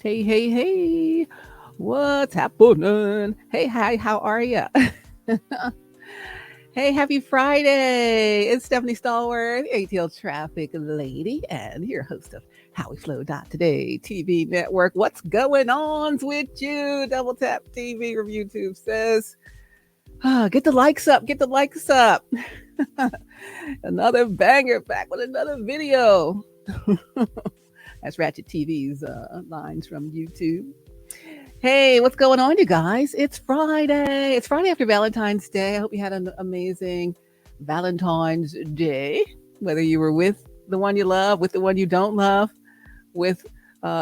Hey, hey, hey. What's happening? Hey, hi, how are you? Hey, happy Friday. It's Stephanie Stallworth, ATL Traffic Lady, and your host of HowWeFlow.Today TV network. What's going on with you? Double Tap TV from YouTube says, get the likes up, get the likes up. Another banger back with another video. That's Ratchet TV's lines from YouTube. Hey, what's going on, you guys? It's Friday. It's Friday after Valentine's Day. I hope you had an amazing Valentine's Day, whether you were with the one you love, with the one you don't love, with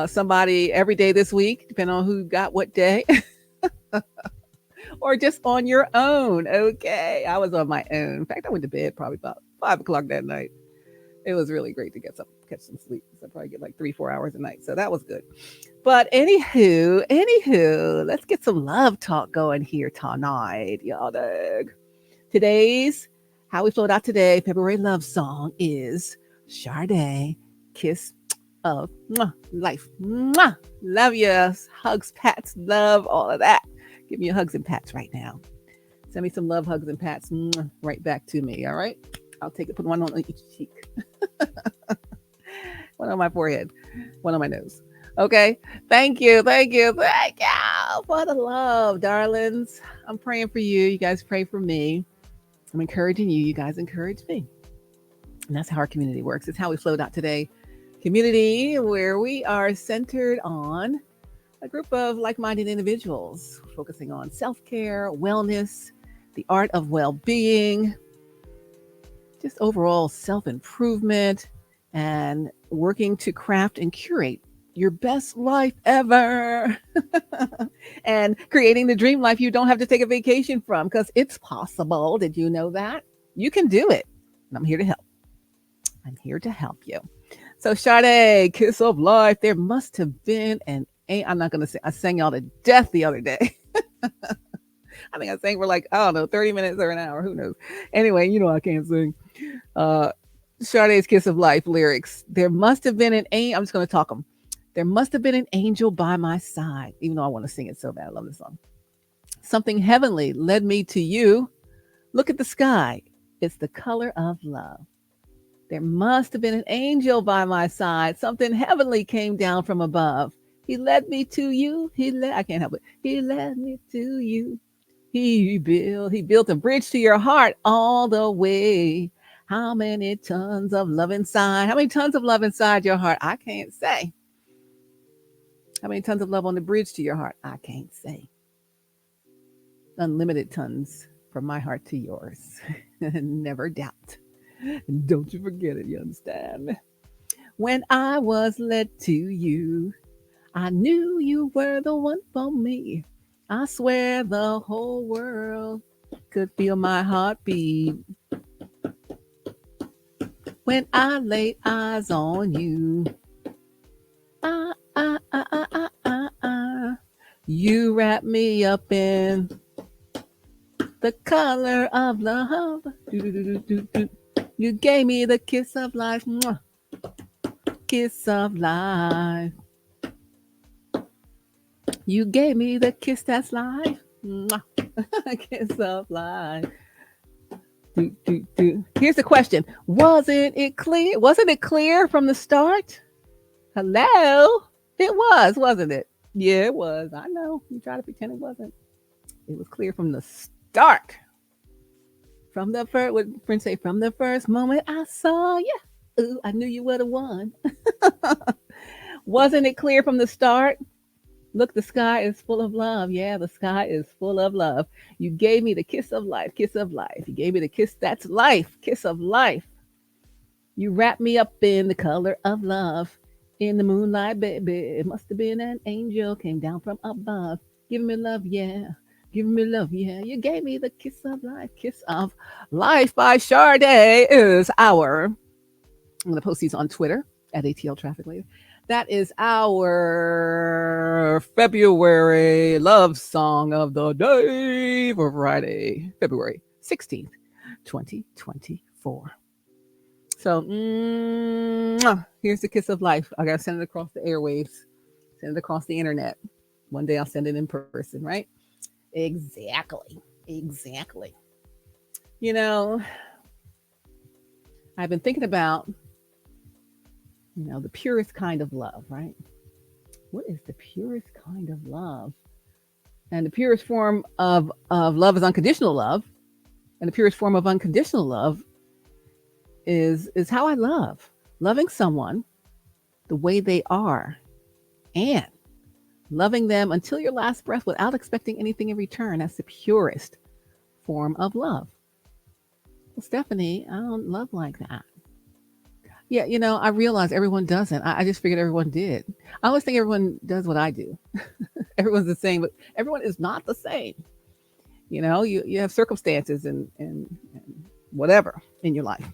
somebody every day this week, depending on who got what day, or just on your own. Okay. I was on my own. In fact, I went to bed probably about 5 o'clock that night. It was really great to catch some sleep. So I probably get like 3, 4 hours a night. So that was good. But anywho, let's get some love talk going here tonight, y'all. Dig. Today's How We Flowed Out Today February love song is Sade, Kiss of Life. Mwah. Love you. Hugs, pats, love, all of that. Give me your hugs and pats right now. Send me some love, hugs, and pats right back to me, all right? I'll take it, put one on each cheek, one on my forehead, one on my nose. Okay. Thank you. Thank you. Thank you for the love, darlings. I'm praying for you. You guys pray for me. I'm encouraging you. You guys encourage me. And that's how our community works. It's how we flowed out today. Community where we are centered on a group of like minded individuals focusing on self care, wellness, the art of well being, just overall self improvement, and working to craft and curate your best life ever. And creating the dream life you don't have to take a vacation from because it's possible. Did you know that? You can do it. And I'm here to help. I'm here to help you. So, Sade, Kiss of Life, there must have been an I'm not going to sing. I sang y'all to death the other day. I think I sang for like, I don't know, 30 minutes or an hour. Who knows? Anyway, you know I can't sing. Uh, Sade's Kiss of Life lyrics. There must have been an angel. I'm just going to talk them. There must have been an angel by my side, even though I want to sing it so bad. I love this song. Something heavenly led me to you. Look at the sky. It's the color of love. There must have been an angel by my side. Something heavenly came down from above. He led me to you. I can't help it. He led me to you. He built a bridge to your heart all the way. How many tons of love inside? How many tons of love inside your heart? I can't say. How many tons of love on the bridge to your heart? I can't say. Unlimited tons from my heart to yours. Never doubt. Don't you forget it, you understand? When I was led to you, I knew you were the one for me. I swear the whole world could feel my heartbeat when I laid eyes on you. Ah, ah, ah, ah, ah, ah, ah. You wrap me up in the color of love. Do-do-do-do-do-do. You gave me the kiss of life. Mwah. Kiss of life. You gave me the kiss that's life. Mwah. Kiss of life. Do, do, do. Here's the question. Wasn't it clear? Wasn't it clear from the start? Hello? It was, wasn't it? Yeah, it was. I know. You try to pretend it wasn't. It was clear from the start. From the first, what friends say, from the first moment I saw you. Ooh, I knew you were the one. Wasn't it clear from the start? Look, the sky is full of love. Yeah, the sky is full of love. You gave me the kiss of life, kiss of life. You gave me the kiss that's life, kiss of life. You wrapped me up in the color of love. In the moonlight, baby, it must have been an angel came down from above. Giving me love, yeah. Giving me love, yeah. You gave me the kiss of life. Kiss of life by Sade is our. I'm going to post these on Twitter at AtlTrafficLady. That is our February love song of the day for Friday, February 16th, 2024. So, here's the kiss of life. I got to send it across the airwaves Send it across the internet. One day I'll send it in person, right? Exactly. Exactly. You know, I've been thinking about, the purest kind of love, right? What is the purest kind of love? And the purest form of love is unconditional love. And the purest form of unconditional love is how I love. Loving someone the way they are and loving them until your last breath without expecting anything in return. That's the purest form of love. Well, Stephanie, I don't love like that. Yeah, I realize everyone doesn't. I just figured everyone did. I always think everyone does what I do. Everyone's the same, but everyone is not the same. You have circumstances and whatever in your life,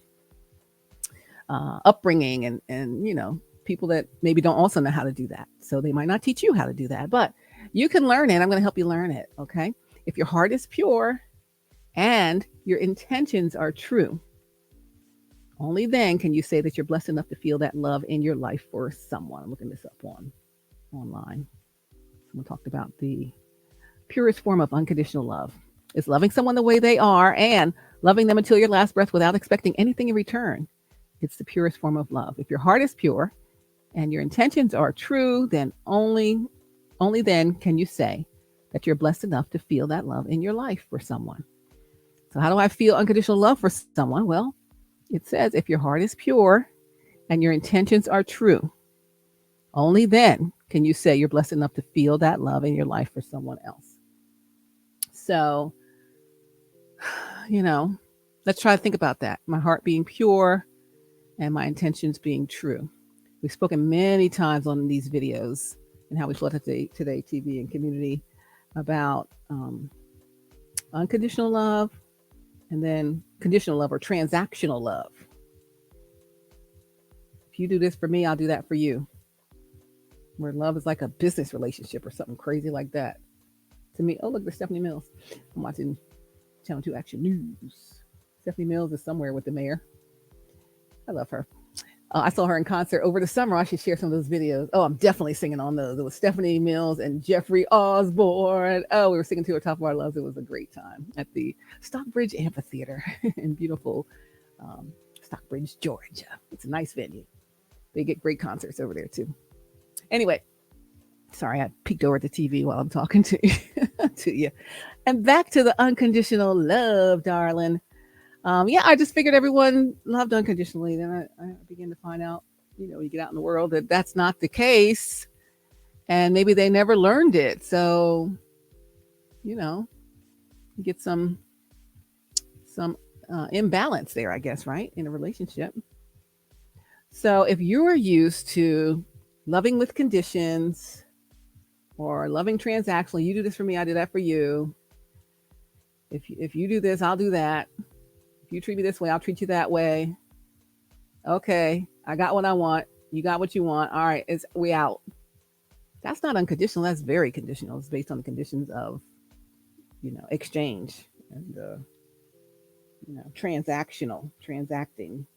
upbringing, and people that maybe don't also know how to do that. So they might not teach you how to do that, but you can learn it. I'm going to help you learn it. Okay. If your heart is pure and your intentions are true, only then can you say that you're blessed enough to feel that love in your life for someone. I'm looking this up online. Someone talked about the purest form of unconditional love is loving someone the way they are and loving them until your last breath without expecting anything in return. It's the purest form of love. If your heart is pure and your intentions are true, then only then can you say that you're blessed enough to feel that love in your life for someone. So how do I feel unconditional love for someone? Well, it says if your heart is pure and your intentions are true, only then can you say you're blessed enough to feel that love in your life for someone else. So, let's try to think about that. My heart being pure and my intentions being true. We've spoken many times on these videos and how we flow today TV and community about unconditional love and then conditional love or transactional love. If you do this for me, I'll do that for you. Where love is like a business relationship or something crazy like that. To me, oh, look, there's Stephanie Mills. I'm watching Channel 2 Action News. Stephanie Mills is somewhere with the mayor. I love her. I saw her in concert over the summer. I should share some of those videos. Oh, I'm definitely singing on those. It was Stephanie Mills and Jeffrey Osborne. Oh, we were singing to her top of our loves. It was a great time at the Stockbridge Amphitheater in beautiful Stockbridge, Georgia. It's a nice venue. They get great concerts over there too. Anyway, sorry, I peeked over at the TV while I'm talking to you. to you. And back to the unconditional love, darling. I just figured everyone loved unconditionally. Then I began to find out, you get out in the world that that's not the case. And maybe they never learned it. So, you get some imbalance there, I guess, right? In a relationship. So if you are used to loving with conditions or loving transactionally, you do this for me, I do that for you. If you do this, I'll do that. If you treat me this way, I'll treat you that way. Okay, I got what I want. You got what you want. All right, we out. That's not unconditional. That's very conditional. It's based on the conditions of, exchange and, transacting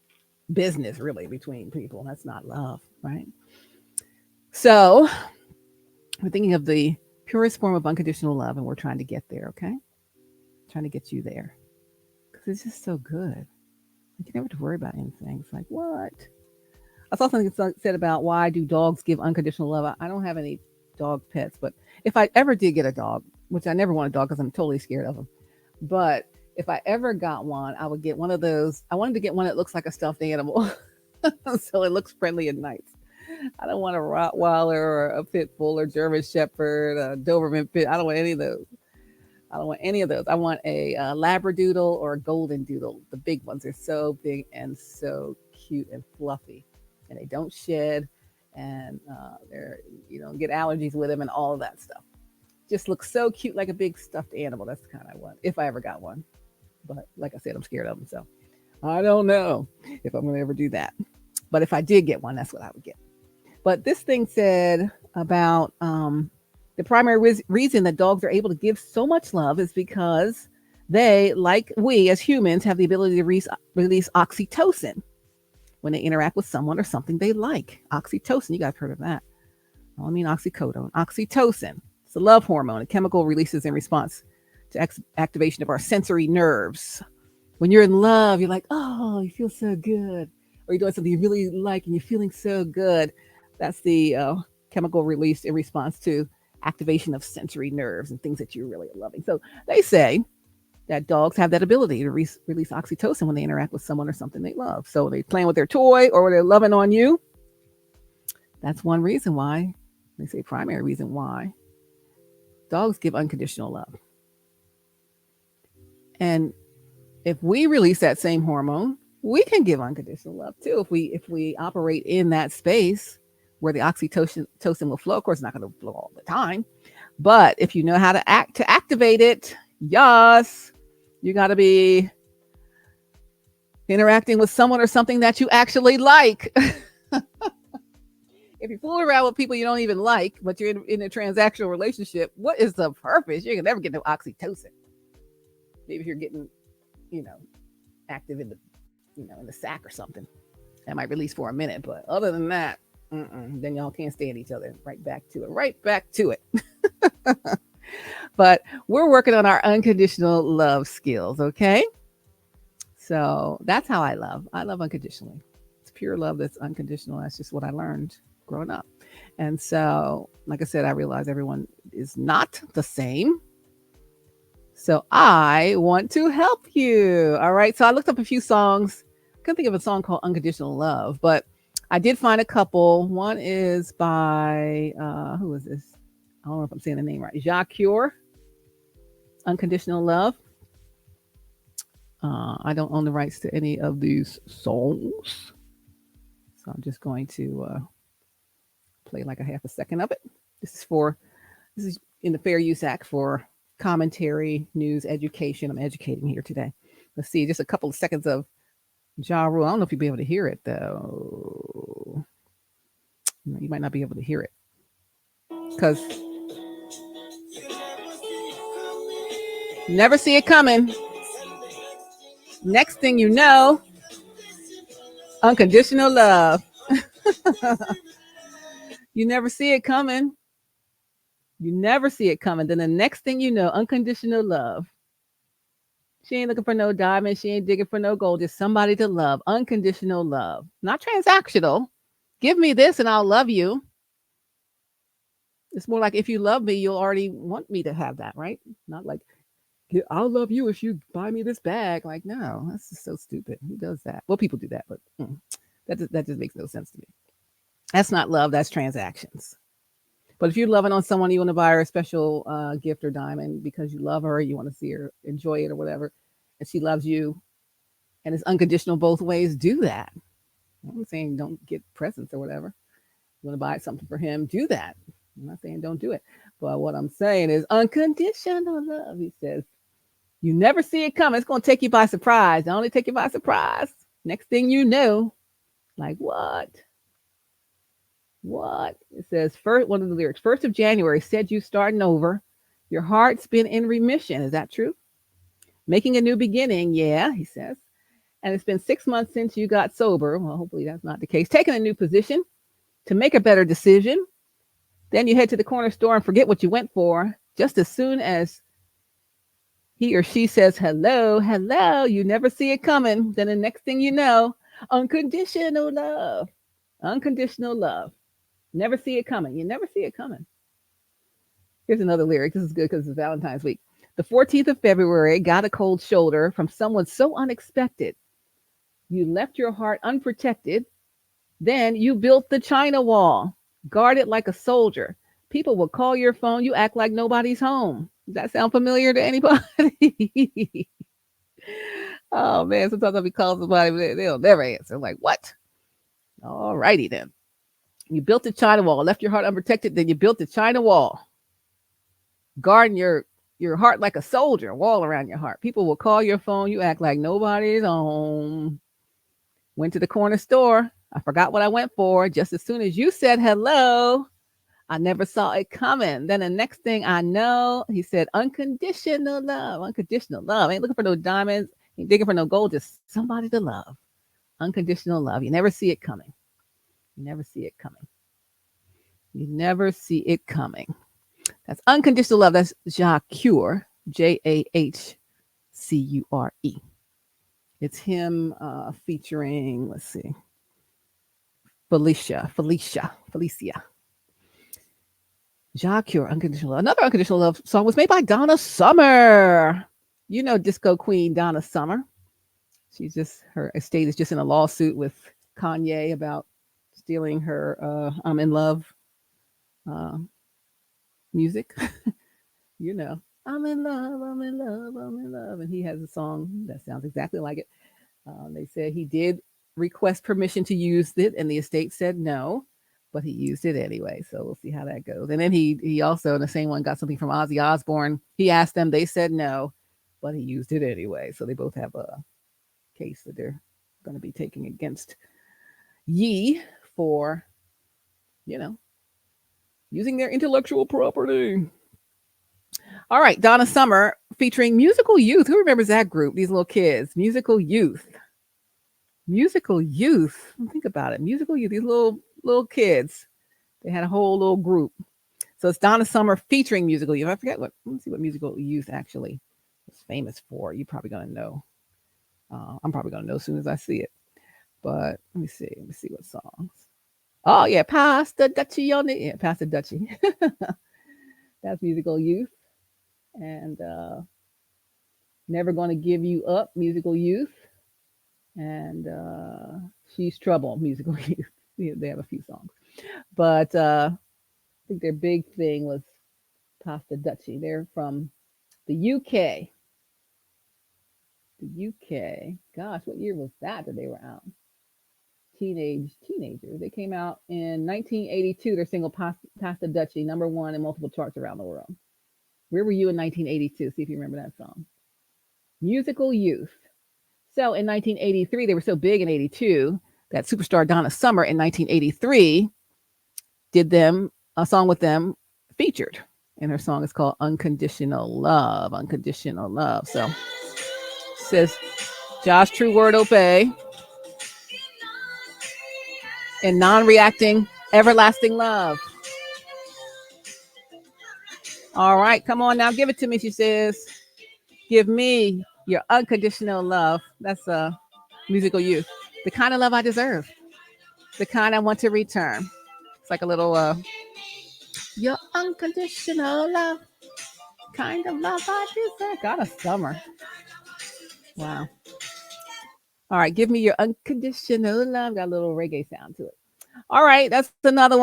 business really between people. That's not love, right? So we're thinking of the purest form of unconditional love, and we're trying to get there, okay? Trying to get you there. Because it's just so good. You never have to worry about anything. It's like, what? I saw something said about why do dogs give unconditional love. I don't have any dog pets, but if I ever did get a dog, which I never want a dog because I'm totally scared of them, but if I ever got one, I would get one of those. I wanted to get one that looks like a stuffed animal. So it looks friendly and nice. I don't want a Rottweiler or a Pit Bull or German Shepherd, a Doberman Pit. I don't want any of those. I don't want any of those. I want a Labradoodle or a Golden Doodle. The big ones are so big and so cute and fluffy, and they don't shed, and they're get allergies with them and all of that stuff. Just looks so cute, like a big stuffed animal. That's the kind I want if I ever got one. But like I said, I'm scared of them, so I don't know if I'm going to ever do that. But if I did get one, that's what I would get. But this thing said about the primary reason that dogs are able to give so much love is because they, like we as humans, have the ability to release oxytocin when they interact with someone or something they like. Oxytocin, you guys heard of that. I don't mean oxycodone, oxytocin. It's a love hormone, a chemical releases in response to activation of our sensory nerves. When you're in love, you're like, oh, you feel so good. Or you're doing something you really like and you're feeling so good. That's the chemical release in response to activation of sensory nerves and things that you're really loving. So they say that dogs have that ability to release oxytocin when they interact with someone or something they love. So they're playing with their toy or they're loving on you. That's one reason why, they say primary reason why, dogs give unconditional love. And if we release that same hormone, we can give unconditional love too. If we operate in that space where the oxytocin will flow, of course, it's not going to flow all the time, but if you know how to activate it, yes, you got to be interacting with someone or something that you actually like. If you fool around with people you don't even like, but you're in a transactional relationship, what is the purpose? You're gonna never get no oxytocin. Maybe if you're getting, you know, active in the sack or something, that might release for a minute. But other than that, then y'all can't stand each other. Right back to it. Right back to it. But we're working on our unconditional love skills, okay? So that's how I love. I love unconditionally. It's pure love that's unconditional. That's just what I learned growing up. And so, like I said, I realize everyone is not the same. So I want to help you. All right. So I looked up a few songs. I couldn't think of a song called Unconditional Love, but I did find a couple. One is by, who is this? I don't know if I'm saying the name right. Jacques, Unconditional Love. I don't own the rights to any of these songs. So I'm just going to play like a half a second of it. This is in the Fair Use Act for commentary, news, education. I'm educating here today. Let's see, just a couple of seconds of Ja Rule. I don't know if you'll be able to hear it though. You might not be able to hear it because you never see it coming. Next thing you know, unconditional love. You never see it coming. You never see it coming. Then the next thing you know, unconditional love. She ain't looking for no diamond. She ain't digging for no gold. Just somebody to love. Unconditional love. Not transactional. Give me this and I'll love you. It's more like if you love me, you'll already want me to have that, right? Not like, I'll love you if you buy me this bag. Like, no, that's just so stupid. Who does that? Well, people do that, but that just makes no sense to me. That's not love. That's transactions. But if you're loving on someone, you want to buy her a special gift or diamond because you love her, you want to see her enjoy it or whatever, and she loves you, and it's unconditional both ways, do that. I'm not saying don't get presents or whatever. You want to buy something for him, do that. I'm not saying don't do it. But what I'm saying is unconditional love. He says, you never see it coming. It's going to take you by surprise. Not only take you by surprise, next thing you know, like what? What? It says, first, one of the lyrics, 1st of January, said you starting over. Your heart's been in remission. Is that true? Making a new beginning. Yeah, he says. And it's been 6 months since you got sober. Well, hopefully that's not the case. Taking a new position to make a better decision. Then you head to the corner store and forget what you went for. Just as soon as he or she says, hello, hello, you never see it coming. Then the next thing you know, unconditional love. Unconditional love. Never see it coming. You never see it coming. Here's another lyric. This is good because it's Valentine's week. The 14th of February, got a cold shoulder from someone so unexpected. You left your heart unprotected. Then you built the China wall, guarded like a soldier. People will call your phone. You act like nobody's home. Does that sound familiar to anybody? Oh, man. Sometimes I'll be calling somebody, but they'll never answer. I'm like, what? All righty then. You built the China wall, left your heart unprotected. Then you built the China wall, guarding your heart like a soldier, wall around your heart. People will call your phone. You act like nobody's home. Went to the corner store. I forgot what I went for. Just as soon as you said hello, I never saw it coming. Then the next thing I know, he said, unconditional love. Unconditional love. Ain't looking for no diamonds. Ain't digging for no gold. Just somebody to love. Unconditional love. You never see it coming. You never see it coming. You never see it coming. That's Unconditional Love. That's Jahcure, Jahcure. It's him featuring, let's see, Felicia. Jahcure, Unconditional Love. Another Unconditional Love song was made by Donna Summer. You know, disco queen Donna Summer. She's just, her estate is just in a lawsuit with Kanye about stealing her I'm in love uh, music. You know, I'm in love, I'm in love, I'm in love. And he has a song that sounds exactly like it. They said he did request permission to use it, and the estate said no, but he used it anyway. So we'll see how that goes. And then he also, in the same one, got something from Ozzy Osbourne. He asked them, they said no, but he used it anyway. So they both have a case that they're going to be taking against Ye for, you know, using their intellectual property. All right, Donna Summer featuring Musical Youth. Who remembers that group? These little kids, Musical Youth. Musical Youth. Think about it. Musical Youth. These little kids. They had a whole little group. So it's Donna Summer featuring Musical Youth. I forget what. Let's see what Musical Youth actually was famous for. You're probably gonna know. I'm probably gonna know as soon as I see it. But let me see. Let me see what songs. Oh yeah, Pass the Dutchie on it. Yeah, Pass the Dutchie. That's Musical Youth. And Never Gonna Give You Up, Musical Youth. And She's Trouble, Musical Youth. They have a few songs. But I think their big thing was Pasta Dutchie. They're from the UK. The UK. Gosh, what year was that they were out? Teenagers. They came out in 1982. Their single Pasta Dutchie, #1 in multiple charts around the world. Where were you in 1982? See if you remember that song. Musical Youth. So in 1983, they were so big in 82 that superstar Donna Summer in 1983 did them a song with them featured. And her song is called Unconditional Love. Unconditional Love. So says Josh True Word Obey and non-reacting everlasting love. All right, come on now, give it to me, she says. Give me your unconditional love. That's Musical Youth. The kind of love I deserve. The kind I want to return. It's like a little your unconditional love. Kind of love I deserve. Got a summer. Wow. All right, give me your unconditional love. Got a little reggae sound to it. All right, that's another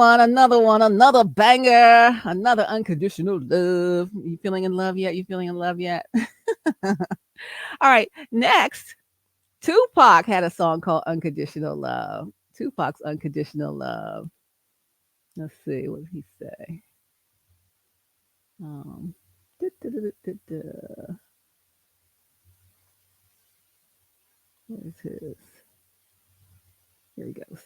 banger, another unconditional love. You feeling in love yet? You feeling in love yet? All right, next, Tupac had a song called Unconditional Love. Tupac's Unconditional Love. Let's see, what did he say? Um, da, da, da, da, da. Where's his? Here he goes.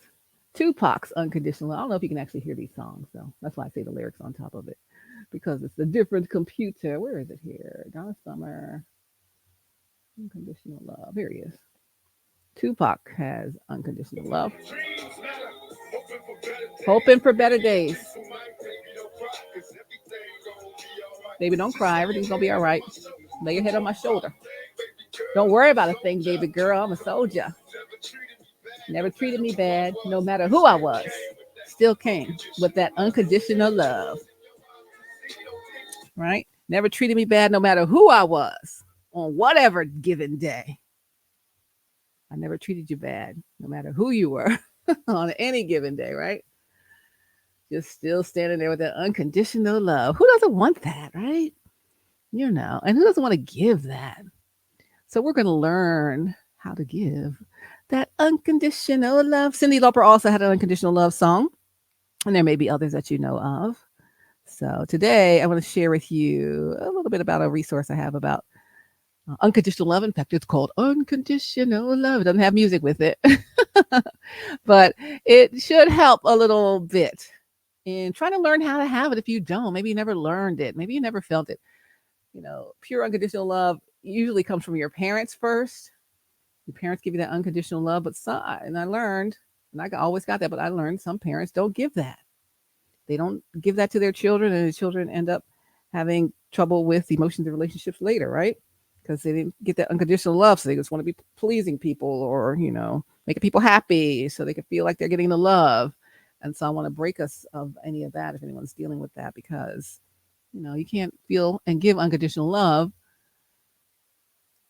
Tupac's Unconditional Love. I don't know if you can actually hear these songs, so that's why I say the lyrics on top of it, because it's a different computer. Where is it here? Donna Summer. Unconditional Love. Here he is. Tupac has Unconditional Love. Hoping for better days. Baby, don't cry. Everything's going to be all right. Lay your head on my shoulder. Don't worry about a thing, baby girl. I'm a soldier. Never treated me bad, no matter who I was. Still came with that unconditional love. Right? Never treated me bad, no matter who I was on whatever given day. I never treated you bad, no matter who you were on any given day, right? Just still standing there with that unconditional love. Who doesn't want that, right? You know, and who doesn't want to give that? So we're going to learn how to give that unconditional love. Cyndi Lauper also had an unconditional love song, and there may be others that you know of. So today I want to share with you a little bit about a resource I have about unconditional love. In fact, it's called Unconditional Love. It doesn't have music with it, but it should help a little bit in trying to learn how to have it if you don't. Maybe you never learned it. Maybe you never felt it. You know, pure unconditional love usually comes from your parents first. Your parents give you that unconditional love, but I learned, and I always got that, but I learned some parents don't give that. They don't give that to their children, and the children end up having trouble with emotions and relationships later, right? Because they didn't get that unconditional love, so they just want to be pleasing people, or making people happy so they can feel like they're getting the love. And so I want to break us of any of that if anyone's dealing with that, because you can't feel and give unconditional love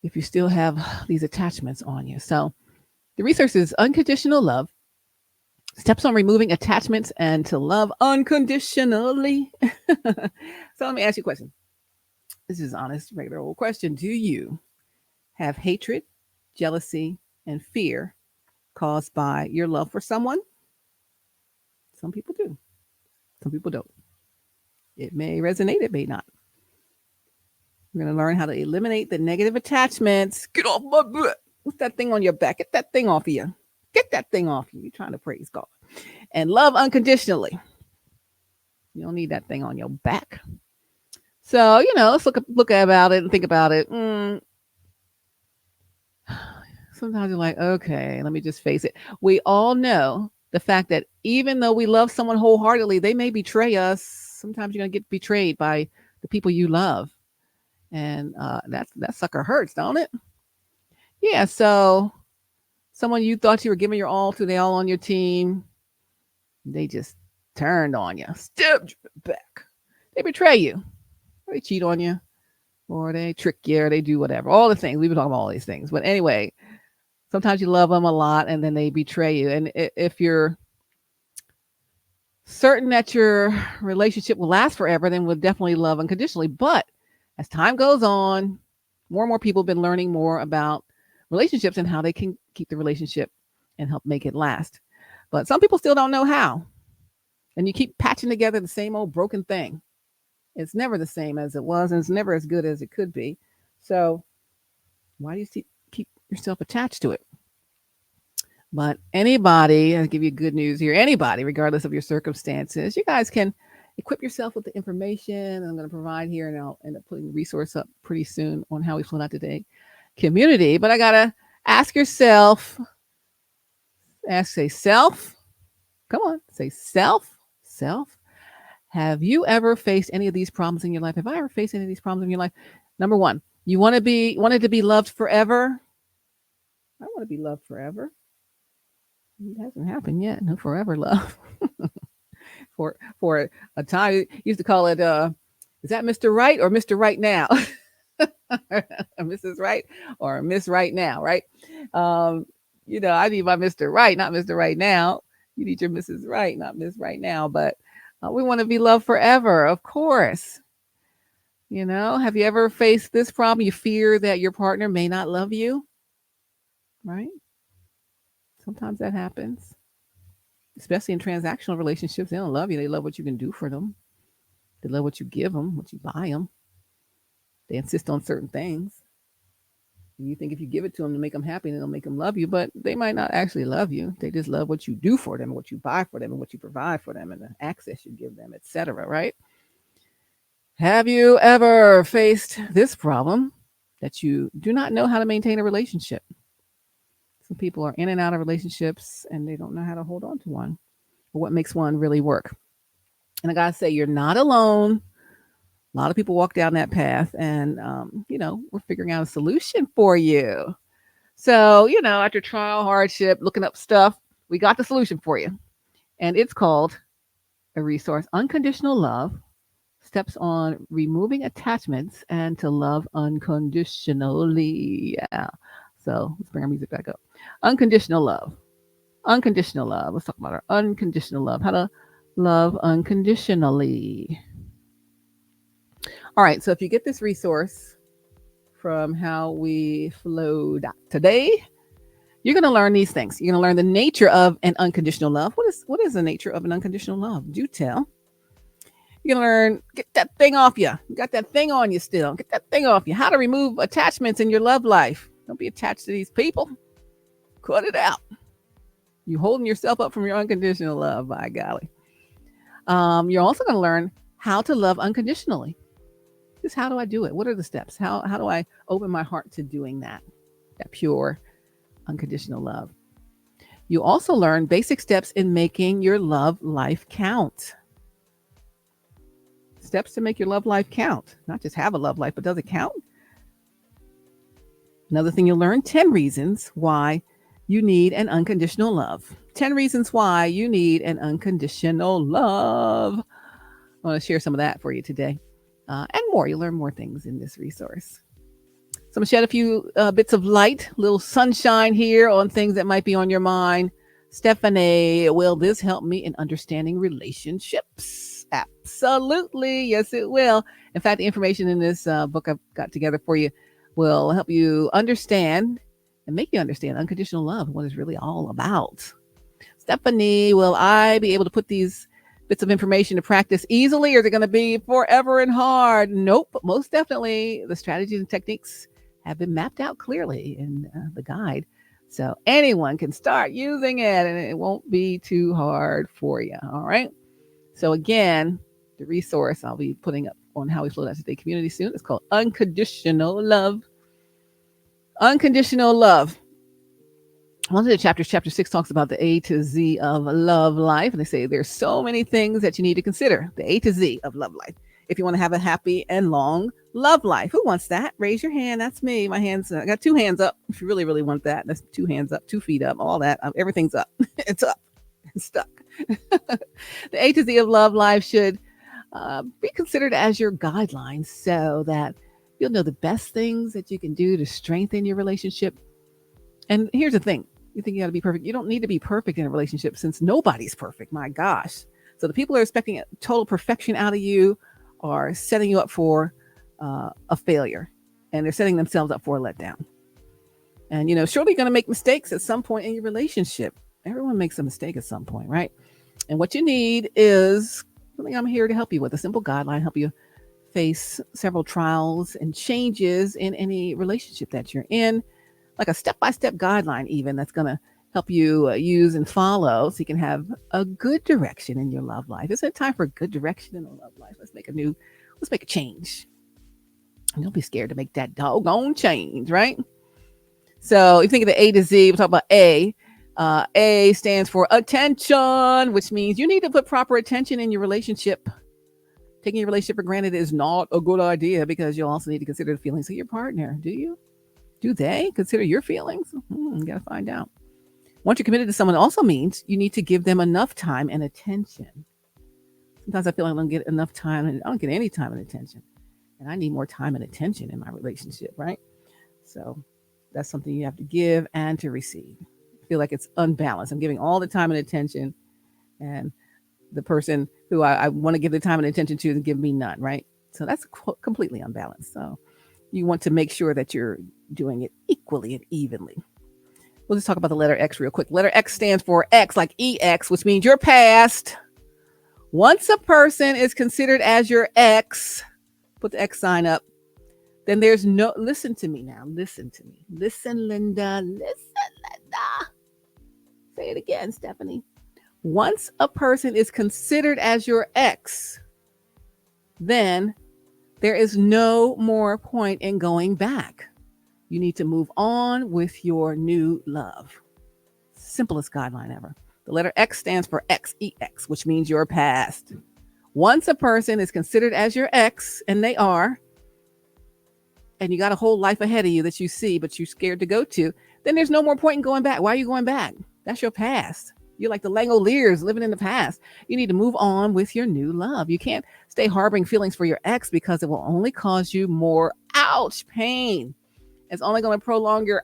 if you still have these attachments on you. So the research is Unconditional Love: Steps on Removing Attachments and to Love Unconditionally. So let me ask you a question. This is honest, regular old question. Do you have hatred, jealousy, and fear caused by your love for someone? Some people do. Some people don't. It may resonate, it may not. We're going to learn how to eliminate the negative attachments. Get off my butt. What's that thing on your back? Get that thing off of you. Get that thing off you. You're trying to praise God. And love unconditionally. You don't need that thing on your back. So, let's look about it and think about it. Sometimes you're like, okay, let me just face it. We all know the fact that even though we love someone wholeheartedly, they may betray us. Sometimes you're going to get betrayed by the people you love. And that sucker hurts, don't it? Yeah, so someone you thought you were giving your all to, they all on your team, they just turned on you, stabbed you back. They betray you, or they cheat on you, or they trick you, or they do whatever. All the things. We've been talking about all these things. But anyway, sometimes you love them a lot and then they betray you. And if you're certain that your relationship will last forever, then we'll definitely love unconditionally. But as time goes on, more and more people have been learning more about relationships and how they can keep the relationship and help make it last. But some people still don't know how. And you keep patching together the same old broken thing. It's never the same as it was, and it's never as good as it could be. So why do you keep yourself attached to it? But anybody, I'll give you good news here, anybody, regardless of your circumstances, you guys can equip yourself with the information I'm going to provide here, and I'll end up putting the resource up pretty soon on HowWeFlow.Today community. But I got to ask yourself, say self, come on, say self. Have you ever faced any of these problems in your life? Have I ever faced any of these problems in your life? Number one, you wanted to be loved forever. I want to be loved forever. It hasn't happened yet. No forever love. for a time, you used to call it, is that Mr. Right or Mr. Right now? Mrs. Right or Miss Right now, right? I need my Mr. Right, not Mr. Right now. You need your Mrs. Right, not Miss Right now. But we want to be loved forever, of course. Have you ever faced this problem? You fear that your partner may not love you, right? Sometimes that happens, especially in transactional relationships. They don't love you. They love what you can do for them. They love what you give them, what you buy them. They insist on certain things. You think if you give it to them to make them happy, then it'll make them love you, but they might not actually love you. They just love what you do for them, what you buy for them, and what you provide for them, and the access you give them, etc. Right? Have you ever faced this problem, that you do not know how to maintain a relationship? Some people are in and out of relationships and they don't know how to hold on to one, or what makes one really work. And I gotta say, you're not alone. A lot of people walk down that path, and we're figuring out a solution for you. So, after trial, hardship, looking up stuff, we got the solution for you. And it's called a resource, Unconditional Love: Steps on Removing Attachments and to Love Unconditionally. Yeah. So let's bring our music back up. Unconditional love. Unconditional love. Let's talk about our unconditional love. How to love unconditionally. All right. So if you get this resource from HowWeFlow.Today, you're going to learn these things. You're going to learn the nature of an unconditional love. What is the nature of an unconditional love? Do tell. You're going to learn, get that thing off you. You got that thing on you still. Get that thing off you. How to remove attachments in your love life. Don't be attached to these people. Cut it out. You're holding yourself up from your unconditional love, by golly. You're also going to learn how to love unconditionally. Just how do I do it? What are the steps? How do I open my heart to doing that pure, unconditional love? You also learn basic steps in making your love life count. steps to make your love life count. Not just have a love life, but does it count? Another thing you'll learn, 10 reasons why you need an unconditional love. 10 reasons why you need an unconditional love. I want to share some of that for you today. And more. You'll learn more things in this resource. So I'm going to shed a few bits of light, little sunshine here on things that might be on your mind. Stephanie, will this help me in understanding relationships? Absolutely. Yes, it will. In fact, the information in this book I've got together for you will help you understand and make you understand unconditional love, what it's really all about. Stephanie, will I be able to put these bits of information to practice easily, or is it going to be forever and hard? Nope. Most definitely, the strategies and techniques have been mapped out clearly in the guide. So anyone can start using it and it won't be too hard for you. All right. So again, the resource I'll be putting up on HowWeFlow.Today community soon. It's called Unconditional Love. Unconditional love. One of the chapters, chapter 6, talks about the A to Z of love life. And they say there's so many things that you need to consider. The A to Z of love life. If you want to have a happy and long love life. Who wants that? Raise your hand. That's me. My hands, I got 2 hands up. If you really, really want that, that's 2 hands up, 2 feet up, all that. Everything's up. It's up. It's stuck. The A to Z of love life should be considered as your guidelines so that you'll know the best things that you can do to strengthen your relationship. And here's the thing. You think you got to be perfect. You don't need to be perfect in a relationship since nobody's perfect. My gosh. So the people who are expecting total perfection out of you are setting you up for a failure, and they're setting themselves up for a letdown. And, surely you're going to make mistakes at some point in your relationship. Everyone makes a mistake at some point, right? And what you need is something I'm here to help you with, a simple guideline, help you face several trials and changes in any relationship that you're in, like a step-by-step guideline even that's going to help you use and follow so you can have a good direction in your love life. Isn't it time for a good direction in a love life? Let's make a change. And don't be scared to make that doggone change, right? So if you think of the A to Z, we'll talk about A. A stands for attention, which means you need to put proper attention in your relationship. Taking your relationship for granted is not a good idea because you'll also need to consider the feelings of your partner. Do you? Do they consider your feelings? You got to find out. Once you're committed to someone, also means you need to give them enough time and attention. Sometimes I feel like I don't get enough time and I don't get any time and attention. And I need more time and attention in my relationship, right? So that's something you have to give and to receive. I feel like it's unbalanced. I'm giving all the time and attention, and the person who I want to give the time and attention to and give me none, right? So that's completely unbalanced. So you want to make sure that you're doing it equally and evenly. We'll just talk about the letter X real quick. Letter X stands for X, like EX, which means your past. Once a person is considered as your ex, put the X sign up, then there's no, listen to me now. Listen to me. Listen, Linda. Listen, Linda. Say it again, Stephanie. Once a person is considered as your ex, then there is no more point in going back. You need to move on with your new love. Simplest guideline ever. The letter X stands for X, EX, which means your past. Once a person is considered as your ex, and they are, and you got a whole life ahead of you that you see, but you're scared to go to, then there's no more point in going back. Why are you going back? That's your past. You're like the Langoliers living in the past. You need to move on with your new love. You can't stay harboring feelings for your ex because it will only cause you more pain. It's only going to prolong your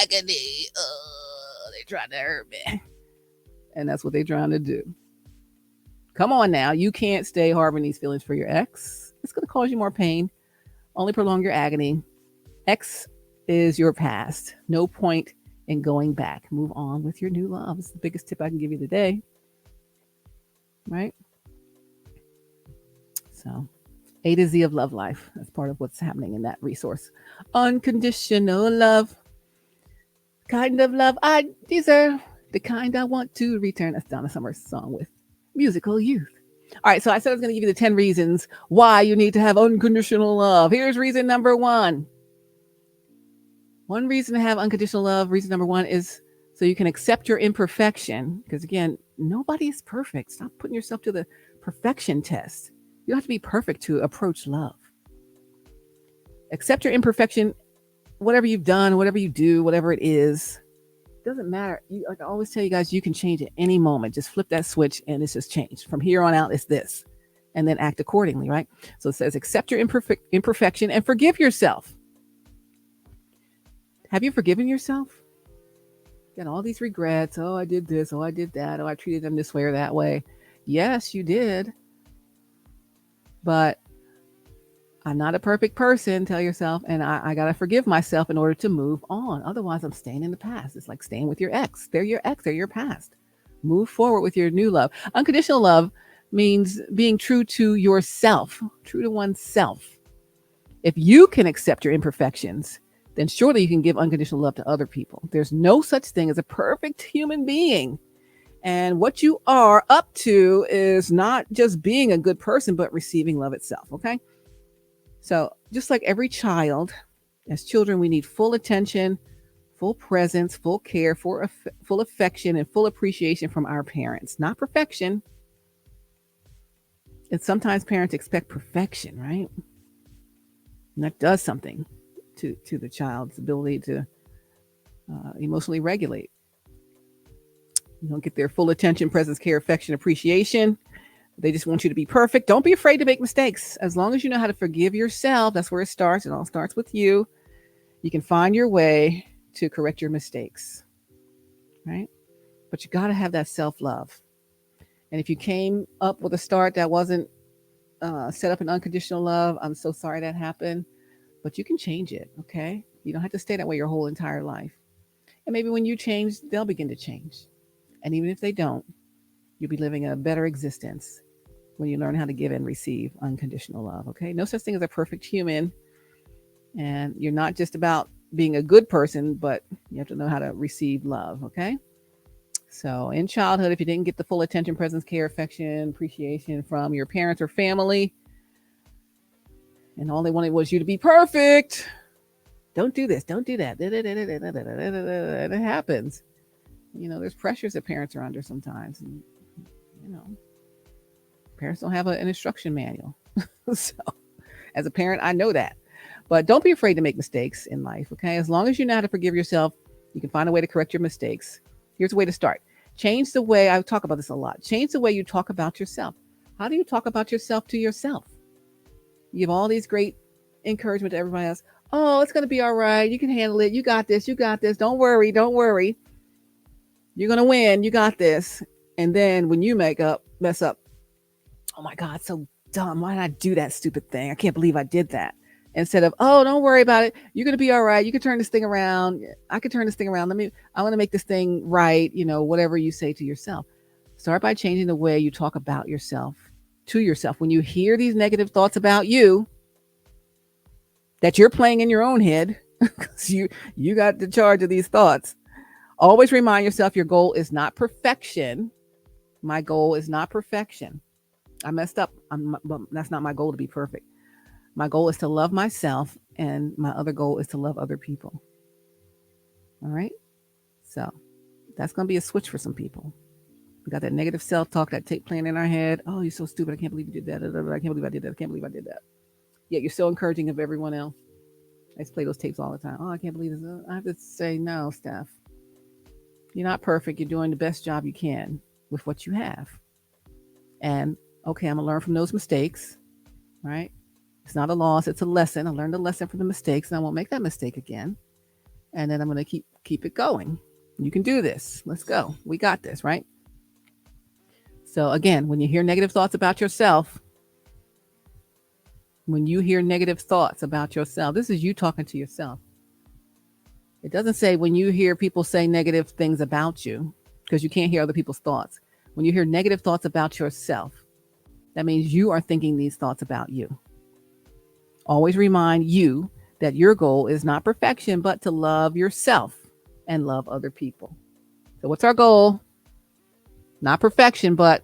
agony. They're trying to hurt me. And that's what they're trying to do. Come on now. You can't stay harboring these feelings for your ex. It's going to cause you more pain. Only prolong your agony. X is your past. No point in going back. Move on with your new love. It's the biggest tip I can give you today. Right? So, A to Z of love life. That's part of what's happening in that resource. Unconditional love. Kind of love I deserve. The kind I want to return. That's Donna Summer's song with Musical Youth. All right, so I said I was going to give you the 10 reasons why you need to have unconditional love. Here's reason number 1. One reason to have unconditional love, reason number 1 is so you can accept your imperfection. Because again, nobody is perfect. Stop putting yourself to the perfection test. You don't have to be perfect to approach love. Accept your imperfection, whatever you've done, whatever you do, whatever it is. Doesn't matter. Like I always tell you guys, you can change at any moment. Just flip that switch and it's just changed. From here on out, it's this. And then act accordingly, right? So it says, accept your imperfection and forgive yourself. Have you forgiven yourself? Got all these regrets. Oh, I did this. Oh, I did that. Oh, I treated them this way or that way. Yes, you did. But I'm not a perfect person, tell yourself, and I got to forgive myself in order to move on. Otherwise, I'm staying in the past. It's like staying with your ex. They're your ex, they're your past. Move forward with your new love. Unconditional love means being true to yourself, true to oneself. If you can accept your imperfections, then surely you can give unconditional love to other people. There's no such thing as a perfect human being. And what you are up to is not just being a good person, but receiving love itself, okay? So just like every child, as children, we need full attention, full presence, full care, full affection, and full appreciation from our parents. Not perfection. And sometimes parents expect perfection, right? And that does something to the child's ability to emotionally regulate. You don't get their full attention, presence, care, affection, appreciation. They just want you to be perfect. Don't be afraid to make mistakes. As long as you know how to forgive yourself, that's where it starts. It all starts with you. You can find your way to correct your mistakes, right? But you got to have that self-love. And if you came up with a start that wasn't set up in unconditional love, I'm so sorry that happened. But you can change it, okay? You don't have to stay that way your whole entire life. And maybe when you change, they'll begin to change. And even if they don't, you'll be living a better existence when you learn how to give and receive unconditional love, okay? No such thing as a perfect human. And you're not just about being a good person, but you have to know how to receive love, okay? So in childhood, if you didn't get the full attention, presence, care, affection, appreciation from your parents or family, and all they wanted was you to be perfect, don't do this, don't do that. It happens. You know, there's pressures that parents are under sometimes. And, you know, parents don't have an instruction manual. So as a parent, I know that. But don't be afraid to make mistakes in life, okay? As long as you know how to forgive yourself, you can find a way to correct your mistakes. Here's a way to start. Change the way, I talk about this a lot. Change the way you talk about yourself. How do you talk about yourself to yourself? You give all these great encouragement to everybody else. Oh, it's going to be all right. You can handle it. You got this. You got this. Don't worry. Don't worry. You're going to win. You got this. And then when you mess up, oh my God, so dumb. Why did I do that stupid thing? I can't believe I did that. Instead of, oh, don't worry about it. You're going to be all right. You can turn this thing around. I can turn this thing around. I want to make this thing right. You know, whatever you say to yourself. Start by changing the way you talk about yourself to yourself. When you hear these negative thoughts about you that you're playing in your own head, because you got the charge of these thoughts, always remind yourself your goal is not perfection. My goal is not perfection. I messed up. That's not my goal to be perfect. My goal is to love myself, and my other goal is to love other people. All right? So that's going to be a switch for some people. We got that negative self-talk, that tape playing in our head. Oh, you're so stupid. I can't believe you did that. I can't believe I did that. I can't believe I did that. Yet you're so encouraging of everyone else. I just play those tapes all the time. Oh, I can't believe this. I have to say, no, Steph. You're not perfect. You're doing the best job you can with what you have. And, okay, I'm going to learn from those mistakes, right? It's not a loss. It's a lesson. I learned a lesson from the mistakes, and I won't make that mistake again. And then I'm going to keep it going. You can do this. Let's go. We got this, right? So again, when you hear negative thoughts about yourself, this is you talking to yourself. It doesn't say when you hear people say negative things about you, because you can't hear other people's thoughts. When you hear negative thoughts about yourself, that means you are thinking these thoughts about you. Always remind you that your goal is not perfection, but to love yourself and love other people. So what's our goal? Not perfection, but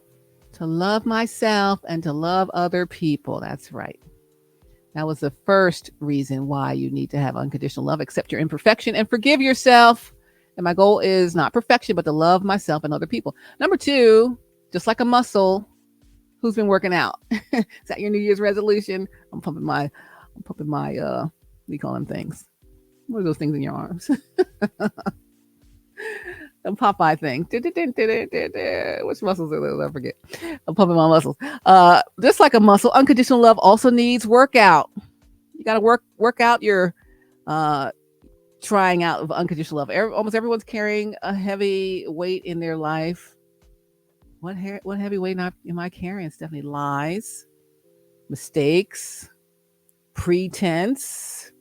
to love myself and to love other people. That's right. That was the first reason why you need to have unconditional love. Accept your imperfection and forgive yourself. And my goal is not perfection, but to love myself and other people. Number 2, just like a muscle, Who's been working out? Is that your New Year's resolution? I'm pumping my what do you call them things? What are those things in your arms? A Popeye thing. Which muscles are those? I forget. I'm pumping my muscles. Just like a muscle, unconditional love also needs workout. You got to work out your uh, trying out of unconditional love. Almost everyone's carrying a heavy weight in their life. What heavy weight am I carrying, Stephanie? Lies, mistakes, pretense,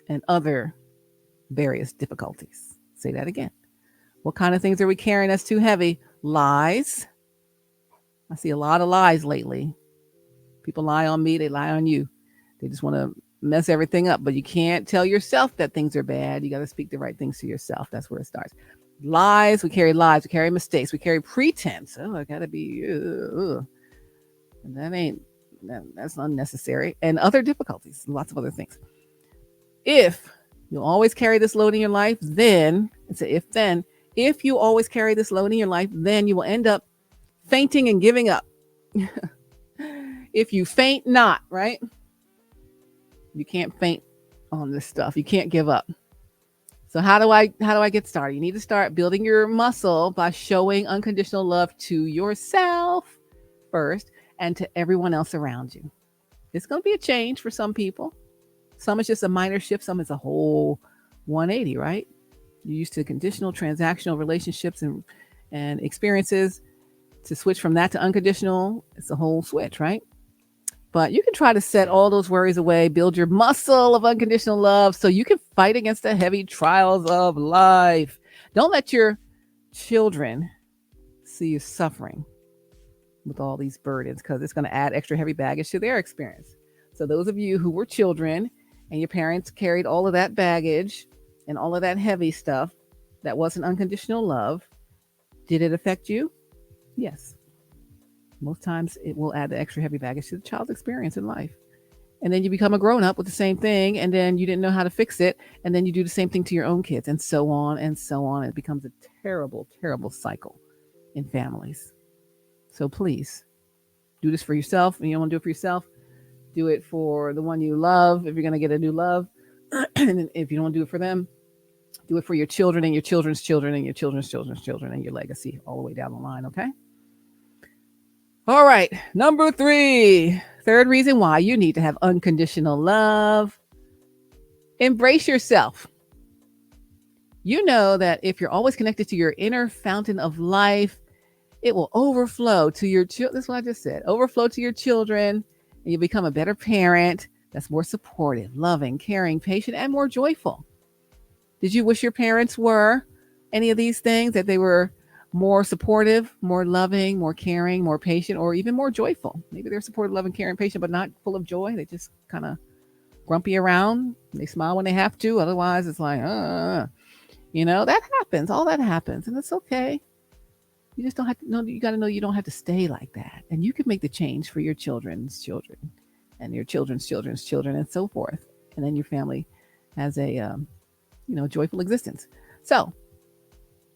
and other various difficulties. Say that again. What kind of things are we carrying that's too heavy? Lies. I see a lot of lies lately. People lie on me, they lie on you. They just want to mess everything up. But you can't tell yourself that things are bad. You got to speak the right things to yourself. That's where it starts. Lies, we carry mistakes, we carry pretense. Oh, I got to be, and that's unnecessary. And other difficulties, lots of other things. If you always carry this load in your life, then, it's a if then, if you always carry this load in your life, then you will end up fainting and giving up. If you faint not, right? You can't faint on this stuff. You can't give up. So how do I get started? You need to start building your muscle by showing unconditional love to yourself first and to everyone else around you. It's going to be a change for some people. Some is just a minor shift. Some is a whole 180, right? You're used to conditional, transactional relationships and experiences. To switch from that to unconditional, it's a whole switch, right? But you can try to set all those worries away, build your muscle of unconditional love so you can fight against the heavy trials of life. Don't let your children see you suffering with all these burdens because it's going to add extra heavy baggage to their experience. So those of you who were children and your parents carried all of that baggage and all of that heavy stuff that wasn't unconditional love, did it affect you? Yes. Most times it will add the extra heavy baggage to the child's experience in life. And then you become a grown up with the same thing, and then you didn't know how to fix it, and then you do the same thing to your own kids, and so on and so on. It becomes a terrible, terrible cycle in families. So please do this for yourself. And you don't want to do it for yourself, do it for the one you love if you're going to get a new love. And if you don't want to do it for them, do it for your children and your children's children and your children's children's children and your legacy all the way down the line, okay? All right, number 3, third reason why you need to have unconditional love. Embrace yourself. You know that if you're always connected to your inner fountain of life, it will overflow to your children. That's what I just said. Overflow to your children, and you become a better parent that's more supportive, loving, caring, patient, and more joyful. Did you wish your parents were any of these things, that they were more supportive, more loving, more caring, more patient, or even more joyful? Maybe they're supportive, loving, caring, patient, but not full of joy. They just kind of grumpy around. They smile when they have to. Otherwise, it's like, that happens. All that happens. And it's okay. You just don't have to know. You got to know you don't have to stay like that. And you can make the change for your children's children and your children's children's children and so forth. And then your family has a, joyful existence. So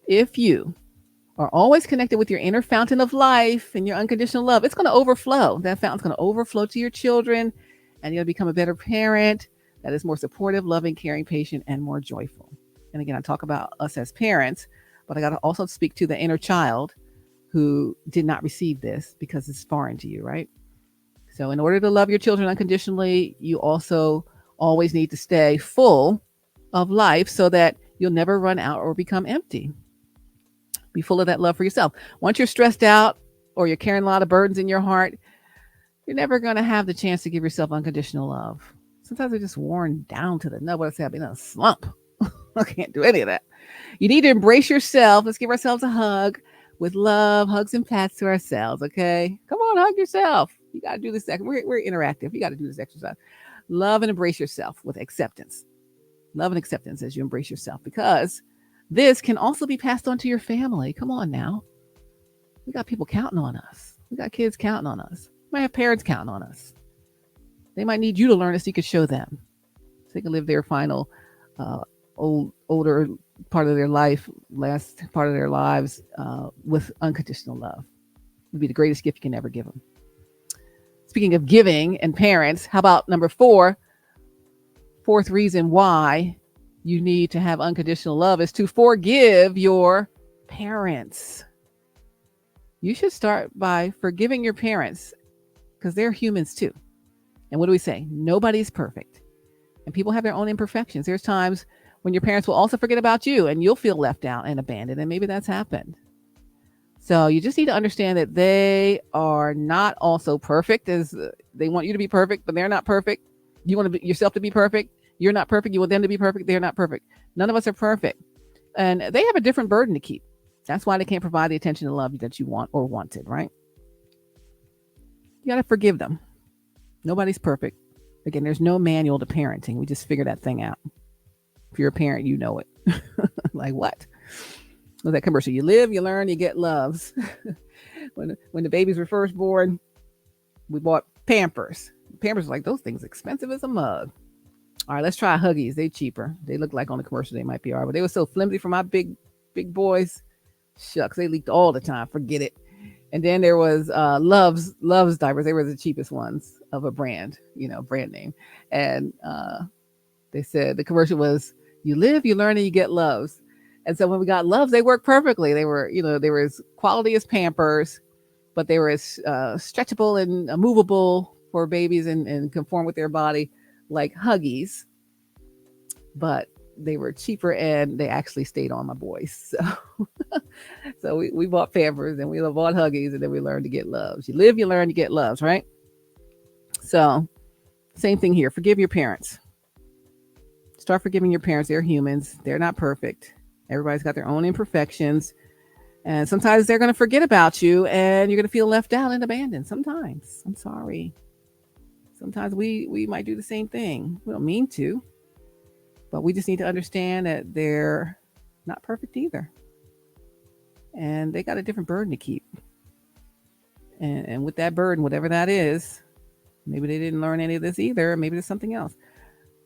if you are always connected with your inner fountain of life and your unconditional love, it's going to overflow. That fountain's going to overflow to your children, and you'll become a better parent that is more supportive, loving, caring, patient, and more joyful. And again, I talk about us as parents, but I got to also speak to the inner child who did not receive this because it's foreign to you, right? So in order to love your children unconditionally, you also always need to stay full of life so that you'll never run out or become empty. Be full of that love for yourself. Once you're stressed out or you're carrying a lot of burdens in your heart, you're never going to have the chance to give yourself unconditional love. Sometimes they're just worn down to the nub. What I say, I've been in a slump. I can't do any of that. You need to embrace yourself. Let's give ourselves a hug with love, hugs and pats to ourselves, okay? Come on, hug yourself. You got to do this. We're interactive. You got to do this exercise. Love and embrace yourself with acceptance. Love and acceptance as you embrace yourself, because this can also be passed on to your family. Come on now. We got people counting on us. We got kids counting on us. We might have parents counting on us. They might need you to learn it so you can show them. So they can live their final older part of their life, last part of their lives with unconditional love. It would be the greatest gift you can ever give them. speaking of giving and parents, how about number fourth reason why you need to have unconditional love is to forgive your parents. You should start by forgiving your parents because they're humans too. And what do we say? Nobody's perfect. And people have their own imperfections. There's times when your parents will also forget about you and you'll feel left out and abandoned. And maybe that's happened. So you just need to understand that they are not also perfect, as they want you to be perfect, but they're not perfect. You want yourself to be perfect. You're not perfect. You want them to be perfect. They're not perfect. None of us are perfect. And they have a different burden to keep. That's why they can't provide the attention and love that you want or wanted, right? You got to forgive them. Nobody's perfect. Again, there's no manual to parenting. We just figure that thing out. If you're a parent, you know it. Like what? Was that commercial? You live, you learn, you get loves. when the babies were first born, we bought Pampers. Pampers were like, those things expensive as a mug. All right, let's try Huggies. They cheaper. They look like on the commercial they might be all right, but they were so flimsy for my big boys. Shucks, they leaked all the time. Forget it. And then there was Love's diapers. They were the cheapest ones of a brand, brand name. And they said the commercial was, you live, you learn, and you get Loves. And so when we got Loves, they worked perfectly. They were, they were as quality as Pampers, but they were as stretchable and movable for babies and conform with their body like Huggies. But they were cheaper and they actually stayed on my boys. So we bought Pampers and we bought Huggies and then we learned to get Loves. You live, you learn, you get Loves, right? So same thing here. Forgive your parents. Start forgiving your parents. They're humans. They're not perfect. Everybody's got their own imperfections. And sometimes they're going to forget about you and you're going to feel left out and abandoned. Sometimes. I'm sorry. Sometimes we might do the same thing. We don't mean to. But we just need to understand that they're not perfect either. And they got a different burden to keep. And with that burden, whatever that is, maybe they didn't learn any of this either. Maybe there's something else.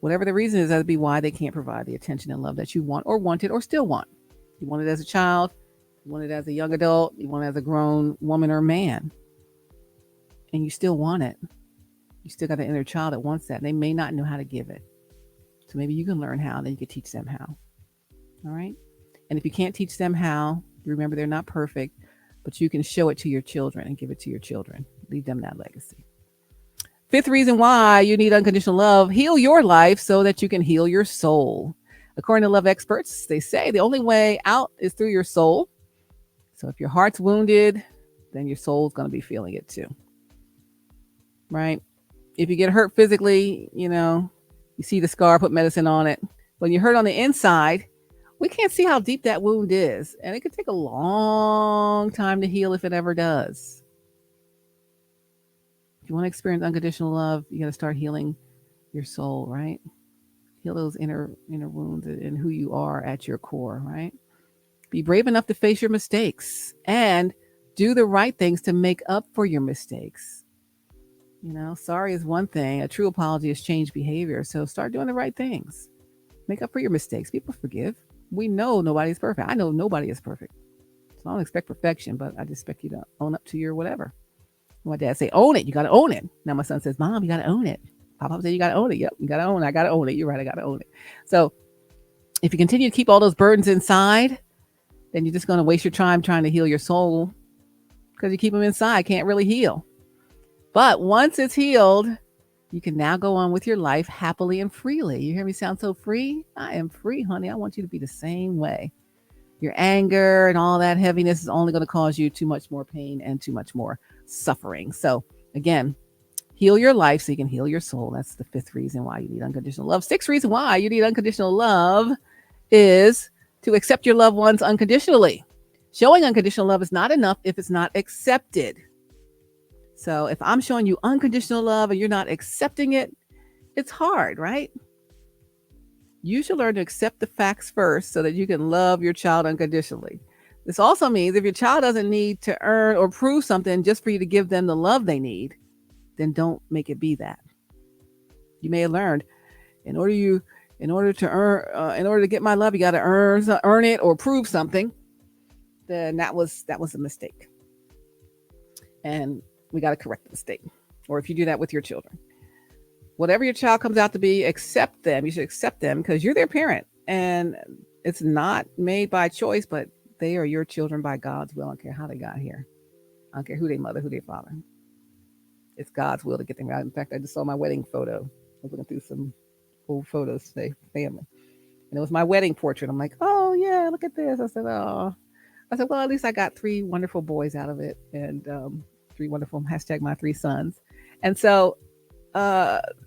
Whatever the reason is, that'd be why they can't provide the attention and love that you want or wanted or still want. You want it as a child, you want it as a young adult, you want it as a grown woman or man. And you still want it. You still got an inner child that wants that. And they may not know how to give it. So maybe you can learn how, and then you can teach them how. All right? And if you can't teach them how, remember they're not perfect, but you can show it to your children and give it to your children. Leave them that legacy. Fifth reason why you need unconditional love, heal your life so that you can heal your soul. According to love experts, they say the only way out is through your soul. So if your heart's wounded, then your soul's going to be feeling it too. Right? If you get hurt physically, you see the scar, put medicine on it. When you're hurt on the inside, we can't see how deep that wound is. And it could take a long time to heal if it ever does. If you want to experience unconditional love, you got to start healing your soul, right? Heal those inner wounds and who you are at your core, right? Be brave enough to face your mistakes and do the right things to make up for your mistakes. Sorry is one thing. A true apology is changed behavior. So start doing the right things. Make up for your mistakes. People forgive. We know nobody's perfect. I know nobody is perfect. So I don't expect perfection, but I just expect you to own up to your whatever. My dad say, own it. You got to own it. Now my son says, Mom, you got to own it. Papa said, you got to own it. Yep, you got to own it. I got to own it. You're right. I got to own it. So if you continue to keep all those burdens inside, then you're just going to waste your time trying to heal your soul because you keep them inside. Can't really heal. But once it's healed, you can now go on with your life happily and freely. You hear me sound so free? I am free, honey. I want you to be the same way. Your anger and all that heaviness is only going to cause you too much more pain and too much more suffering. So again, heal your life so you can heal your soul. That's the fifth reason why you need unconditional love. Sixth reason why you need unconditional love is to accept your loved ones unconditionally. Showing unconditional love is not enough if it's not accepted. So if I'm showing you unconditional love and you're not accepting it, it's hard, right? You should learn to accept the facts first so that you can love your child unconditionally. This also means if your child doesn't need to earn or prove something just for you to give them the love they need, then don't make it be that. You may have learned in order to get my love, you got to earn it or prove something. Then that was a mistake. And we got to correct the mistake. or if you do that with your children. Whatever your child comes out to be, accept them. You should accept them because you're their parent. And it's not made by choice, but they are your children by God's will. I don't care how they got here. I don't care who their mother, who their father. It's God's will to get them out. In fact, I just saw my wedding photo. I was looking through some old photos today, family. And it was my wedding portrait. I'm like, oh, yeah, look at this. I said, oh. I said, well, at least I got 3 wonderful boys out of it. And 3 wonderful, hashtag my 3 sons. And so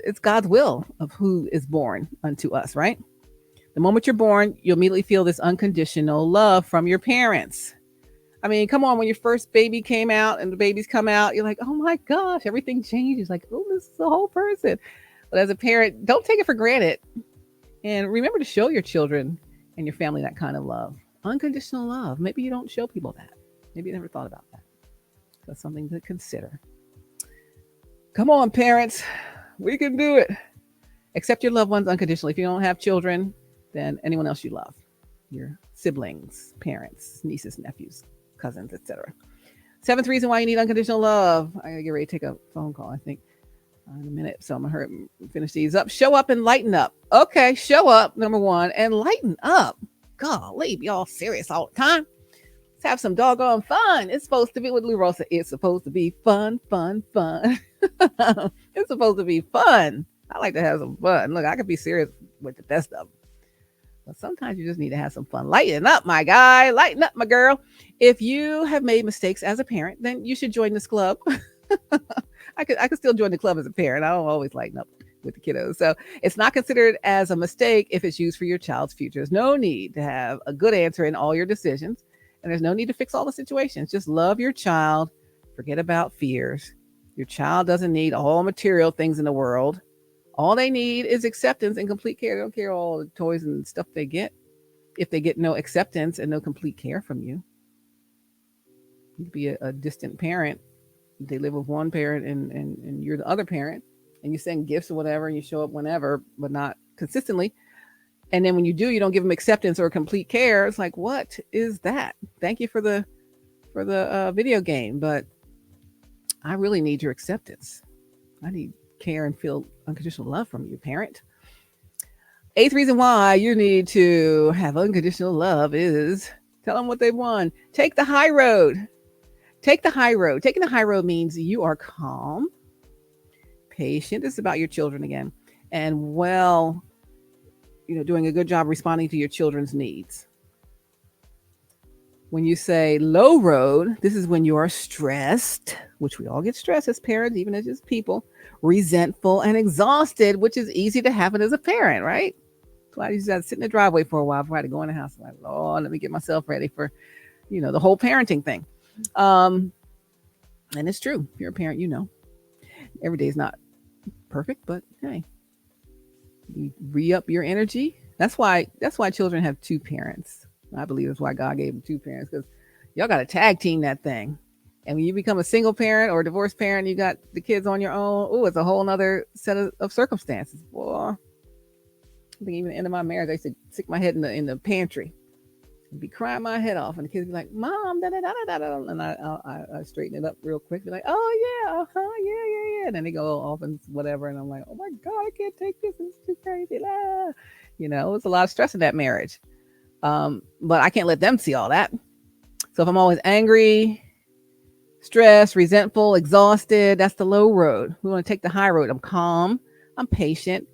it's God's will of who is born unto us, right? The moment you're born, you immediately feel this unconditional love from your parents. I mean, come on, when your first baby came out and the babies come out, you're like, oh my gosh, everything changes. Like, oh, this is a whole person. But as a parent, don't take it for granted. And remember to show your children and your family that kind of love. Unconditional love. Maybe you don't show people that. Maybe you never thought about that. That's something to consider. Come on, parents. We can do it. Accept your loved ones unconditionally. If you don't have children, then anyone else you love. Your siblings, parents, nieces, nephews, cousins, etc. 7th reason why you need unconditional love. I gotta get ready to take a phone call, I think, in a minute. So I'm gonna hurry and finish these up. Show up and lighten up. Okay, show up, number 1, and lighten up. Golly, be all serious all the time. Let's have some doggone fun. It's supposed to be what Lou Ross said. It's supposed to be fun, fun, fun. It's supposed to be fun. I like to have some fun. Look, I could be serious with the best of them. But sometimes you just need to have some fun. Lighten up, my guy. Lighten up, my girl. If you have made mistakes as a parent, then you should join this club. I could still join the club as a parent. I don't always lighten up with the kiddos. So it's not considered as a mistake if it's used for your child's future. There's no need to have a good answer in all your decisions. And there's no need to fix all the situations. Just love your child. Forget about fears. Your child doesn't need all material things in the world. All they need is acceptance and complete care. They don't care all the toys and stuff they get if they get no acceptance and no complete care from you. You could be a distant parent. They live with one parent and you're the other parent, and you send gifts or whatever and you show up whenever, but not consistently. And then when you do, you don't give them acceptance or complete care. It's like, what is that? Thank you for the video game, but I really need your acceptance. I need care and feel unconditional love from you, parent. 8th reason why you need to have unconditional love is tell them what they want. Take the high road. Take the high road. Taking the high road means you are calm, patient. This is about your children again. And doing a good job responding to your children's needs. When you say low road, this is when you are stressed, which we all get stressed as parents, even as just people, resentful and exhausted, which is easy to happen as a parent, right? So I used to sit in the driveway for a while before I had to go in the house. I'm like, Lord, let me get myself ready for, the whole parenting thing. And it's true. If you're a parent, every day is not perfect, but hey, you re-up your energy. That's why children have 2 parents. I believe that's why God gave them 2 parents, because y'all got to tag team that thing. And when you become a single parent or a divorced parent, you got the kids on your own. Oh, it's a whole nother set of circumstances. Boy, I think even the end of my marriage, I used to stick my head in the pantry and be crying my head off. And the kids be like, Mom, da da da da da. And I straighten it up real quick. Be like, oh, yeah, yeah. And then they go off and whatever. And I'm like, oh, my God, I can't take this. It's too crazy. It was a lot of stress in that marriage. But I can't let them see all that. So if I'm always angry, stressed, resentful, exhausted, that's the low road. We want to take the high road. I'm calm. I'm patient.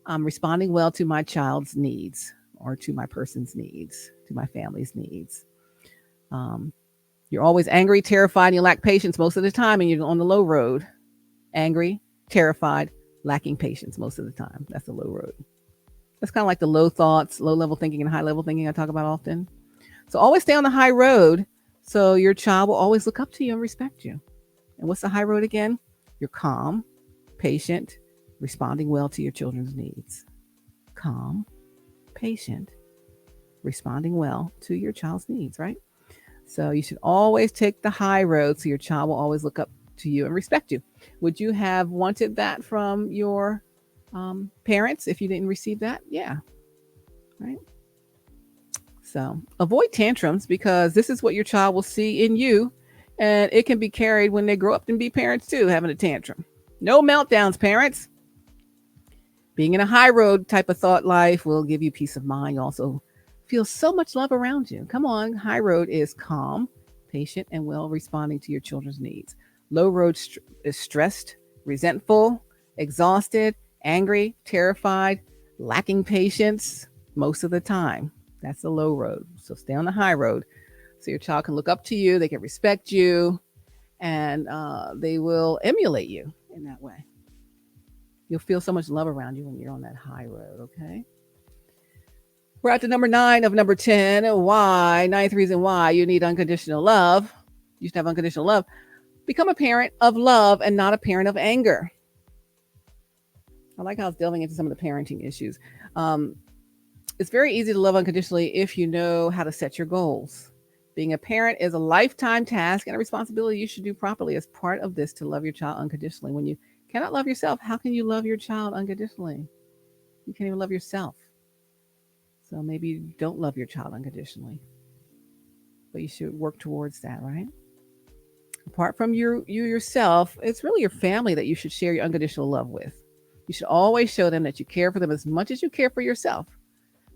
I'm responding well to my child's needs or to my person's needs, to my family's needs. You're always angry, terrified, and you lack patience most of the time, and you're on the low road. Angry, terrified, lacking patience most of the time. That's the low road. That's kind of like the low thoughts, low level thinking, and high level thinking I talk about often. So always stay on the high road so your child will always look up to you and respect you. And what's the high road again? You're calm, patient, responding well to your children's needs. Calm, patient, responding well to your child's needs, right? So you should always take the high road so your child will always look up to you and respect you. Would you have wanted that from your parents if you didn't receive that? Yeah. Right. So avoid tantrums, because this is what your child will see in you, and it can be carried when they grow up and be parents too, having a tantrum. No meltdowns, parents. Being in a high road type of thought life will give you peace of mind. You also feel so much love around you. Come on, high road is calm, patient, and well responding to your children's needs. Low road is stressed, resentful, exhausted, angry, terrified, lacking patience most of the time. That's the low road. So stay on the high road so your child can look up to you, they can respect you, and they will emulate you in that way. You'll feel so much love around you when you're on that high road, okay? We're at the number 9 of number 10. Why? Ninth reason why you need unconditional love. You should have unconditional love. Become a parent of love and not a parent of anger. I like how it's delving into some of the parenting issues. Um, it's very easy to love unconditionally if you know how to set your goals. Being a parent is a lifetime task and a responsibility you should do properly as part of this to love your child unconditionally. When you cannot love yourself, how can you love your child unconditionally? You can't even love yourself. So maybe you don't love your child unconditionally, but you should work towards that, right? Apart from you yourself, it's really your family that you should share your unconditional love with. You should always show them that you care for them as much as you care for yourself.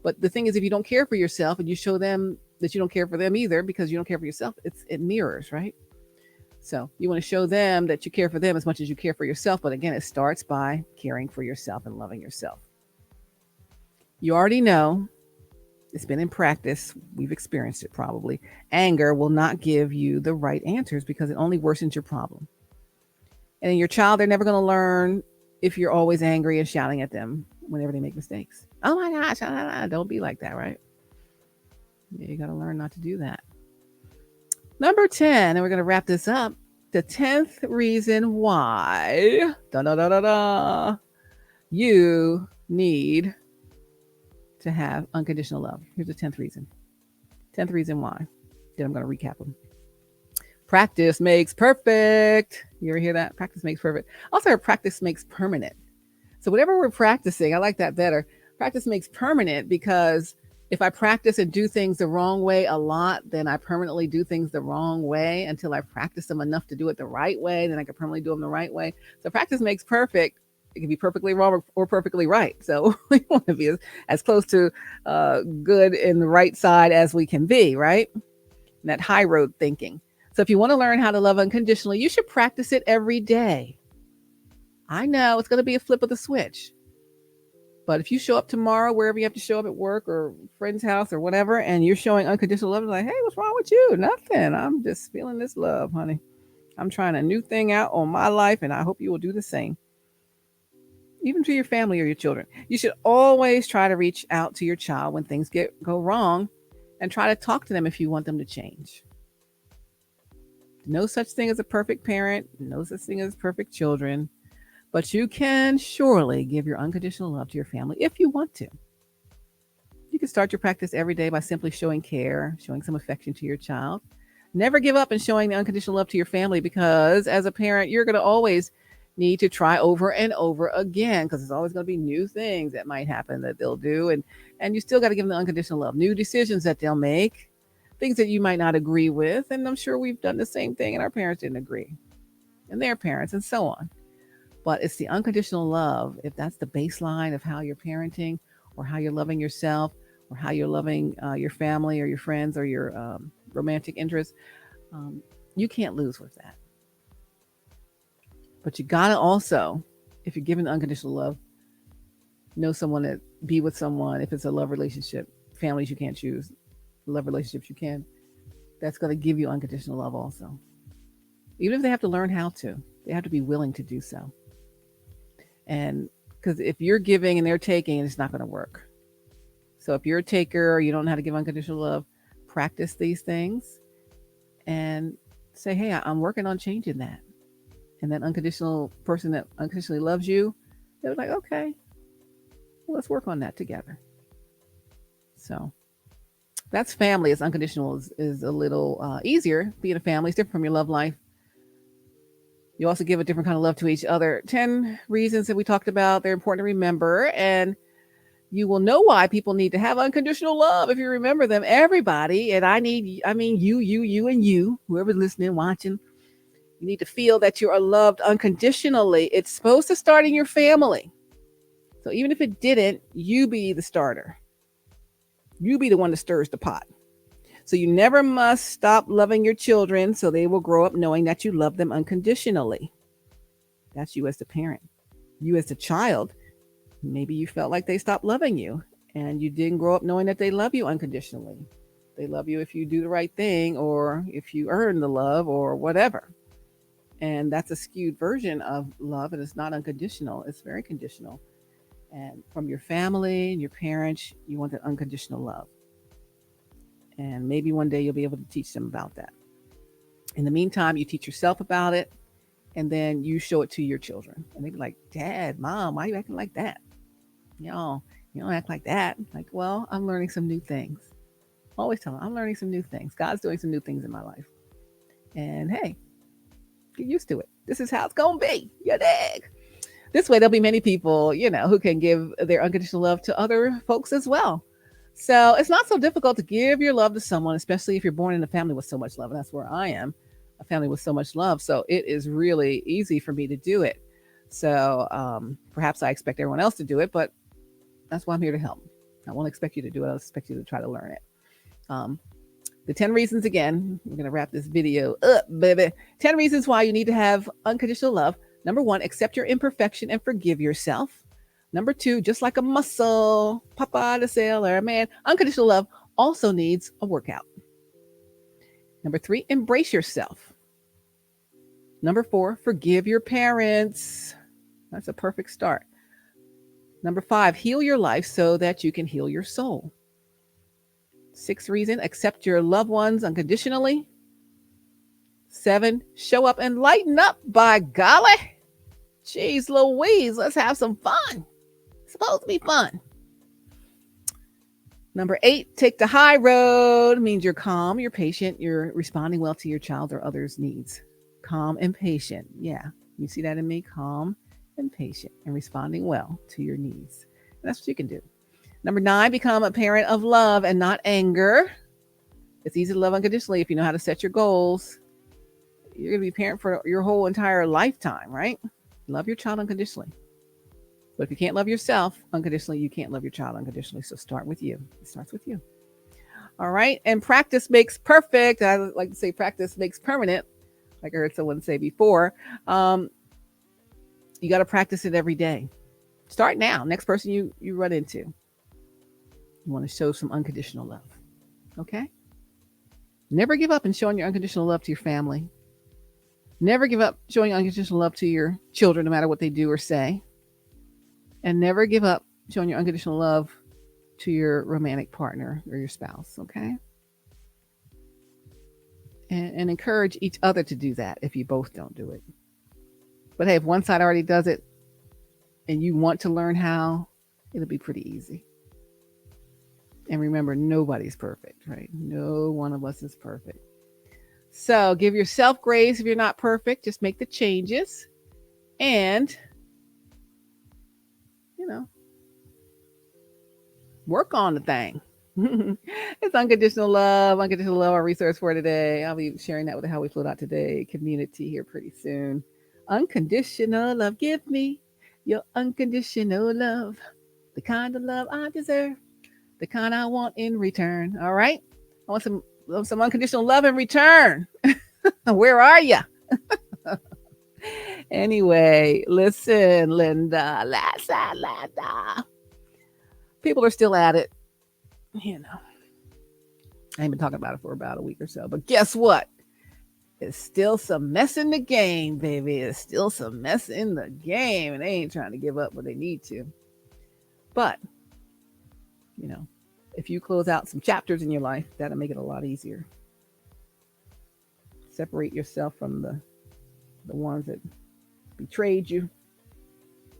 But the thing is, if you don't care for yourself and you show them that you don't care for them either because you don't care for yourself, it mirrors, right? So you want to show them that you care for them as much as you care for yourself. But again, it starts by caring for yourself and loving yourself. You already know, it's been in practice. We've experienced it probably. Anger will not give you the right answers because it only worsens your problem. And in your child, they're never going to learn if you're always angry and shouting at them whenever they make mistakes. Oh my gosh, don't be like that, right? Yeah, you got to learn not to do that. Number 10, and we're going to wrap this up. The 10th reason why you need to have unconditional love. Here's the 10th reason. 10th reason why. Then I'm going to recap them. Practice makes perfect. You ever hear that? Practice makes perfect. Also, practice makes permanent. So whatever we're practicing, I like that better. Practice makes permanent because if I practice and do things the wrong way a lot, then I permanently do things the wrong way until I practice them enough to do it the right way. Then I can permanently do them the right way. So practice makes perfect. It can be perfectly wrong or perfectly right. So we want to be as close to good in the right side as we can be, right? And that high road thinking. So if you want to learn how to love unconditionally, you should practice it every day. I know it's going to be a flip of the switch. But if you show up tomorrow, wherever you have to show up at work or friend's house or whatever, and you're showing unconditional love, like, hey, what's wrong with you? Nothing. I'm just feeling this love, honey. I'm trying a new thing out on my life, and I hope you will do the same. Even to your family or your children. You should always try to reach out to your child when things go wrong and try to talk to them if you want them to change. No such thing as a perfect parent, no such thing as perfect children, but you can surely give your unconditional love to your family if you want to. You can start your practice every day by simply showing care, showing some affection to your child. Never give up in showing the unconditional love to your family because as a parent, you're going to always need to try over and over again because there's always going to be new things that might happen that they'll do. And you still got to give them the unconditional love, new decisions that they'll make, things that you might not agree with. And I'm sure we've done the same thing and our parents didn't agree and their parents and so on. But it's the unconditional love. If that's the baseline of how you're parenting or how you're loving yourself or how you're loving your family or your friends or your romantic interests, you can't lose with that. But you got to also, if you're giving unconditional love, know someone that be with someone. If it's a love relationship, families you can't choose, love relationships you can. That's going to give you unconditional love also. Even if they have to learn how to, they have to be willing to do so. And because if you're giving and they're taking, it's not going to work. So if you're a taker, or you don't know how to give unconditional love, practice these things and say, hey, I'm working on changing that. And that unconditional person that unconditionally loves you, they're like, okay, well, let's work on that together. So that's family. As unconditional is a little easier. Being a family is different from your love life. You also give a different kind of love to each other. 10 reasons that we talked about, they're important to remember. And you will know why people need to have unconditional love if you remember them. Everybody, and I mean you, and you, whoever's listening, watching, You need to feel that you are loved unconditionally. It's supposed to start in your family. So even if it didn't, you be the starter. You be the one that stirs the pot. So you never must stop loving your children so they will grow up knowing that you love them unconditionally. That's you as the parent. You as the child, maybe you felt like they stopped loving you and you didn't grow up knowing that they love you unconditionally. They love you if you do the right thing or if you earn the love or whatever. And that's a skewed version of love, and it's not unconditional, it's very conditional. And from your family and your parents, you want that unconditional love. And maybe one day you'll be able to teach them about that. In the meantime, you teach yourself about it, and then you show it to your children. And they be like, Dad, Mom, why are you acting like that? Y'all, you don't act like that. Like, well, I'm learning some new things. Always tell them, I'm learning some new things. God's doing some new things in my life. And hey, get used to it. This is how it's going to be. You dig? This way, there'll be many people, who can give their unconditional love to other folks as well. So it's not so difficult to give your love to someone, especially if you're born in a family with so much love. And that's where I am, a family with so much love. So it is really easy for me to do it. So perhaps I expect everyone else to do it, but that's why I'm here to help. I won't expect you to do it. I'll expect you to try to learn it. The 10 reasons, again, we're going to wrap this video up, baby. 10 reasons why you need to have unconditional love. Number 1, accept your imperfection and forgive yourself. Number 2, just like a muscle, Papa the sailor, man, unconditional love also needs a workout. Number 3, embrace yourself. Number 4, forgive your parents. That's a perfect start. Number 5, heal your life so that you can heal your soul. 6th reason, accept your loved ones unconditionally. 7, show up and lighten up, by golly. Jeez Louise, let's have some fun. It's supposed to be fun. Number 8, take the high road. Means you're calm, you're patient, you're responding well to your child or others' needs. Calm and patient. Yeah, you see that in me? Calm and patient and responding well to your needs. And that's what you can do. Number 9, become a parent of love and not anger. It's easy to love unconditionally if you know how to set your goals. You're going to be a parent for your whole entire lifetime, right? Love your child unconditionally. But if you can't love yourself unconditionally, you can't love your child unconditionally. So start with you. It starts with you. All right. And practice makes perfect. I like to say practice makes permanent, like I heard someone say before. You got to practice it every day. Start now. Next person you run into. You want to show some unconditional love. Okay? Never give up in showing your unconditional love to your family. Never give up showing unconditional love to your children, no matter what they do or say. And never give up showing your unconditional love to your romantic partner or your spouse, okay? And encourage each other to do that if you both don't do it. But hey, if one side already does it and you want to learn how, it'll be pretty easy. And remember, nobody's perfect, right? No one of us is perfect. So give yourself grace if you're not perfect. Just make the changes and, work on the thing. It's unconditional love. Unconditional love, our resource for today. I'll be sharing that with the HowWeFlow.Today community here pretty soon. Unconditional love. Give me your unconditional love. The kind of love I deserve. The kind I want in return. All right? I want some unconditional love in return. Where are you? Anyway, listen, Linda. People are still at it. I ain't been talking about it for about a week or so. But guess what? It's still some mess in the game, baby. It's still some mess in the game. And they ain't trying to give up what they need to. But, if you close out some chapters in your life, that'll make it a lot easier. Separate yourself from the ones that betrayed you.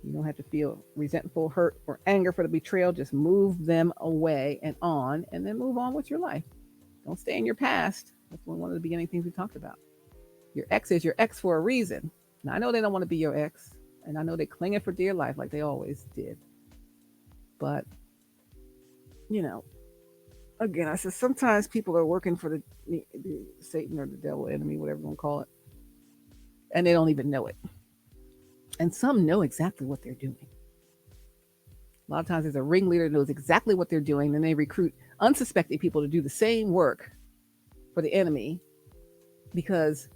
You don't have to feel resentful, hurt, or anger for the betrayal. Just move them away and on, and then move on with your life. Don't stay in your past. That's one of the beginning things we talked about. Your ex is your ex for a reason. Now, I know they don't want to be your ex, and I know they're clinging for dear life like they always did. But, again, I said sometimes people are working for the Satan or the devil, enemy, whatever you want to call it. and they don't even know it. And some know exactly what they're doing. A lot of times there's a ringleader that knows exactly what they're doing, and they recruit unsuspecting people to do the same work for the enemy because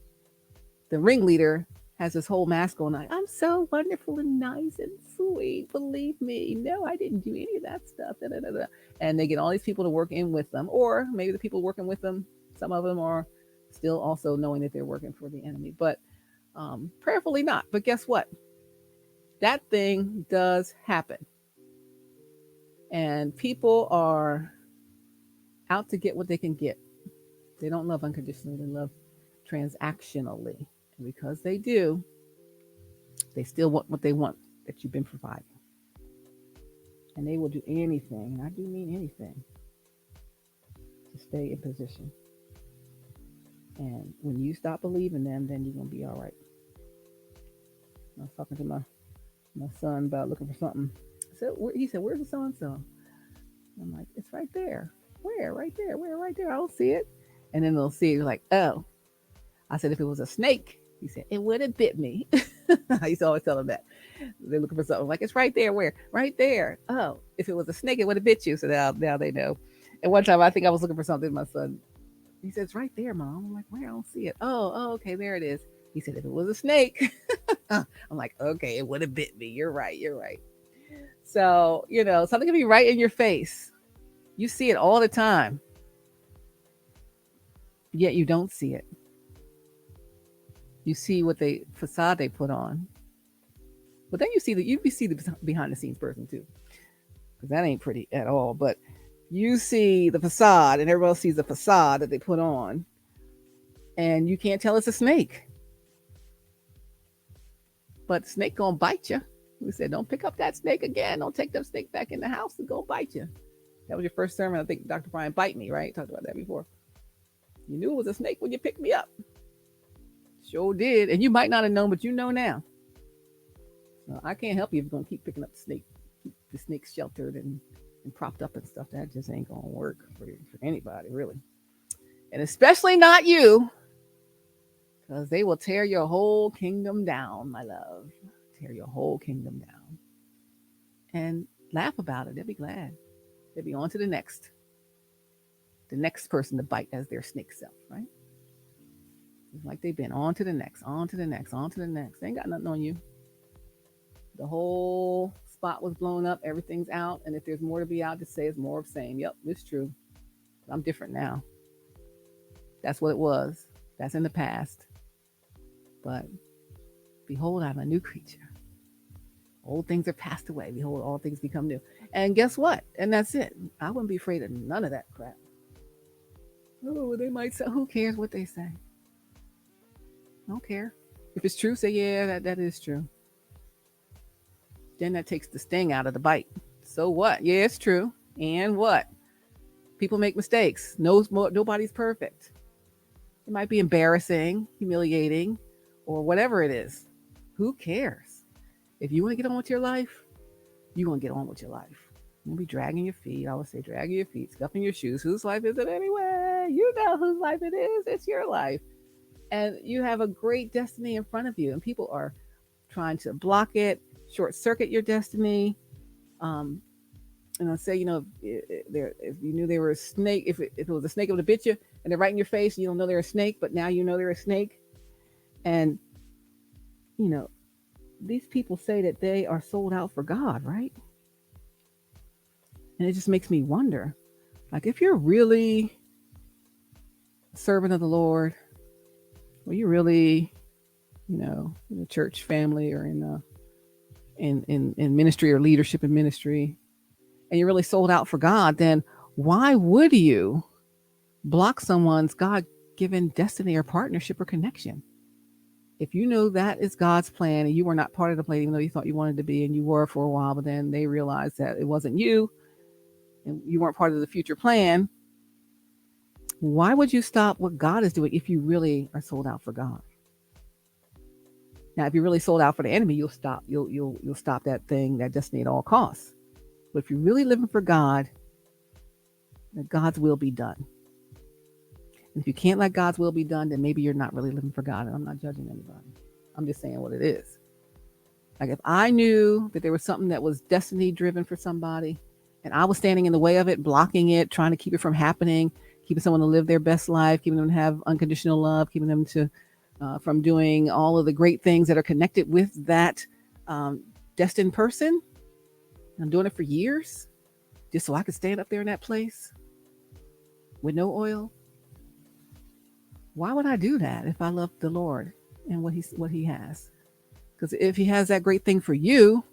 the ringleader has this whole mask on. Like, I'm so wonderful and nice and sweet. Believe me. No, I didn't do any of that stuff. Da, da, da, da. And they get all these people to work in with them. Or maybe the people working with them, some of them are still also knowing that they're working for the enemy. But prayerfully not. But guess what? That thing does happen. And people are out to get what they can get. They don't love unconditionally, they love transactionally. And because they do, they still want what they want that you've been providing. And they will do anything, and I do mean anything, to stay in position. And when you stop believing them, then you're going to be all right. I was talking to my son about looking for something. He said, where's the so-and-so? I'm like, it's right there. Where? Right there. Where? Right there. I don't see it. And then they'll see it. Like, oh. I said, if it was a snake, he said, it would have bit me. I used to always tell him that. They're looking for something. I'm like, it's right there. Where? Right there. Oh, if it was a snake, it would have bit you. So now they know. And one time I think I was looking for something. My son, he said, it's right there, Mom. I'm like, where? I don't see it. Oh, okay. There it is. He said, if it was a snake. I'm like, okay, it would have bit me. You're right. You're right. So, something can be right in your face. You see it all the time, yet you don't see it. You see what facade they put on, but then you see the behind the scenes person too, because that ain't pretty at all. But you see the facade, and everybody else sees the facade that they put on, and you can't tell it's a snake. But the snake gonna bite you. We said, don't pick up that snake again. Don't take that snake back in the house to go bite you. That was your first sermon. I think Dr. Brian Bite Me, right? Talked about that before. You knew it was a snake when you picked me up. Sure did. And you might not have known, but you know now. So I can't help you if you're going to keep picking up the snake. Keep the snakes sheltered and propped up and stuff. That just ain't going to work for anybody, really. And especially not you, because they will tear your whole kingdom down, my love. Tear your whole kingdom down. And laugh about it. They'll be glad. They'll be on to the next person to bite as their snake self, right? It's like they've been on to the next, on to the next, on to the next. They ain't got nothing on you. The whole spot was blown up. Everything's out. And if there's more to be out, just say it's more of the same. Yep, it's true. I'm different now. That's what it was. That's in the past. But behold, I'm a new creature. Old things are passed away. Behold, all things become new. And guess what? And that's it. I wouldn't be afraid of none of that crap. Oh, they might say, who cares what they say? I don't care. If it's true, say, yeah, that is true. Then that takes the sting out of the bite. So what? Yeah, it's true. And what? People make mistakes. Nobody's perfect. It might be embarrassing, humiliating, or whatever it is. Who cares? If you want to get on with your life, you're going to get on with your life. You'll be dragging your feet. I always say dragging your feet, scuffing your shoes. Whose life is it anyway? You know whose life it is. It's your life. And you have a great destiny in front of you. And people are trying to block it, short circuit your destiny. And I'll say, if you knew they were a snake, if it was a snake, it would have bit you, and they're right in your face, and you don't know they're a snake, but now you know they're a snake. And, these people say that they are sold out for God, right? And it just makes me wonder, like, if you're really a servant of the Lord, or you're really, in a church family or in ministry or leadership in ministry, and you're really sold out for God, then why would you block someone's God-given destiny or partnership or connection? If you know that is God's plan and you were not part of the plan, even though you thought you wanted to be, and you were for a while, but then they realized that it wasn't you and you weren't part of the future plan, why would you stop what God is doing if you really are sold out for God? Now, if you're really sold out for the enemy, you'll stop that thing, that destiny at all costs. But if you're really living for God, let God's will be done. And if you can't let God's will be done, then maybe you're not really living for God. And I'm not judging anybody. I'm just saying what it is. Like if I knew that there was something that was destiny driven for somebody and I was standing in the way of it, blocking it, trying to keep it from happening, keeping someone to live their best life, keeping them to have unconditional love, keeping them to from doing all of the great things that are connected with that um, destined person. I'm doing it for years just so I could stand up there in that place with no oil. Why would I do that if I love the Lord and what he has? Because if he has that great thing for you,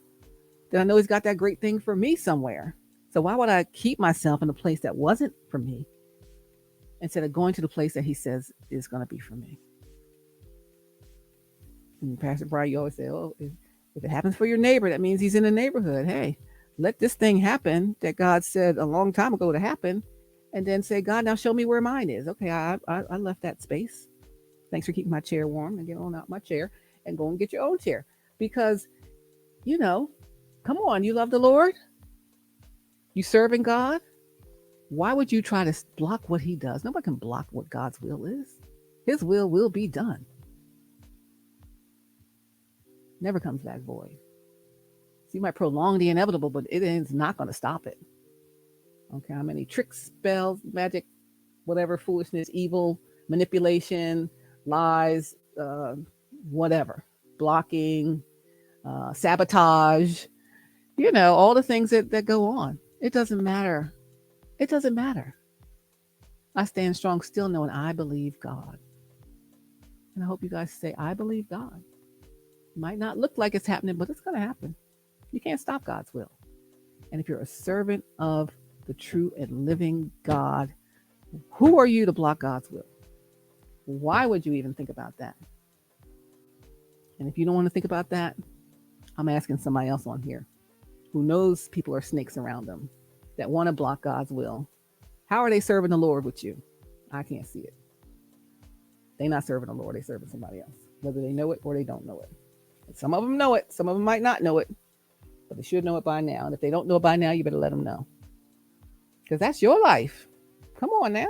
then I know he's got that great thing for me somewhere. So why would I keep myself in a place that wasn't for me instead of going to the place that he says is going to be for me? And Pastor Brian, you always say, oh, if it happens for your neighbor, that means he's in the neighborhood. Hey, let this thing happen that God said a long time ago to happen. And then say, God, now show me where mine is. Okay, I left that space. Thanks for keeping my chair warm, and get on out my chair and go and get your own chair. Because, you know, come on, you love the Lord? You serving God? Why would you try to block what he does? Nobody can block what God's will is. His will be done. Never comes back void. So you might prolong the inevitable, but it is not going to stop it. Okay, how many tricks, spells, magic, whatever, foolishness, evil, manipulation, lies, whatever, blocking, sabotage, all the things that go on. It doesn't matter. It doesn't matter. I stand strong still knowing I believe God. And I hope you guys say, I believe God. It might not look like it's happening, but it's going to happen. You can't stop God's will. And if you're a servant of the true and living God, who are you to block God's will? Why would you even think about that? And if you don't want to think about that, I'm asking somebody else on here who knows people are snakes around them that want to block God's will. How are they serving the Lord with you? I can't see it. They're not serving the Lord. They're serving somebody else, whether they know it or they don't know it. And some of them know it. Some of them might not know it, but they should know it by now. And if they don't know it by now, you better let them know. Because that's your life. Come on now.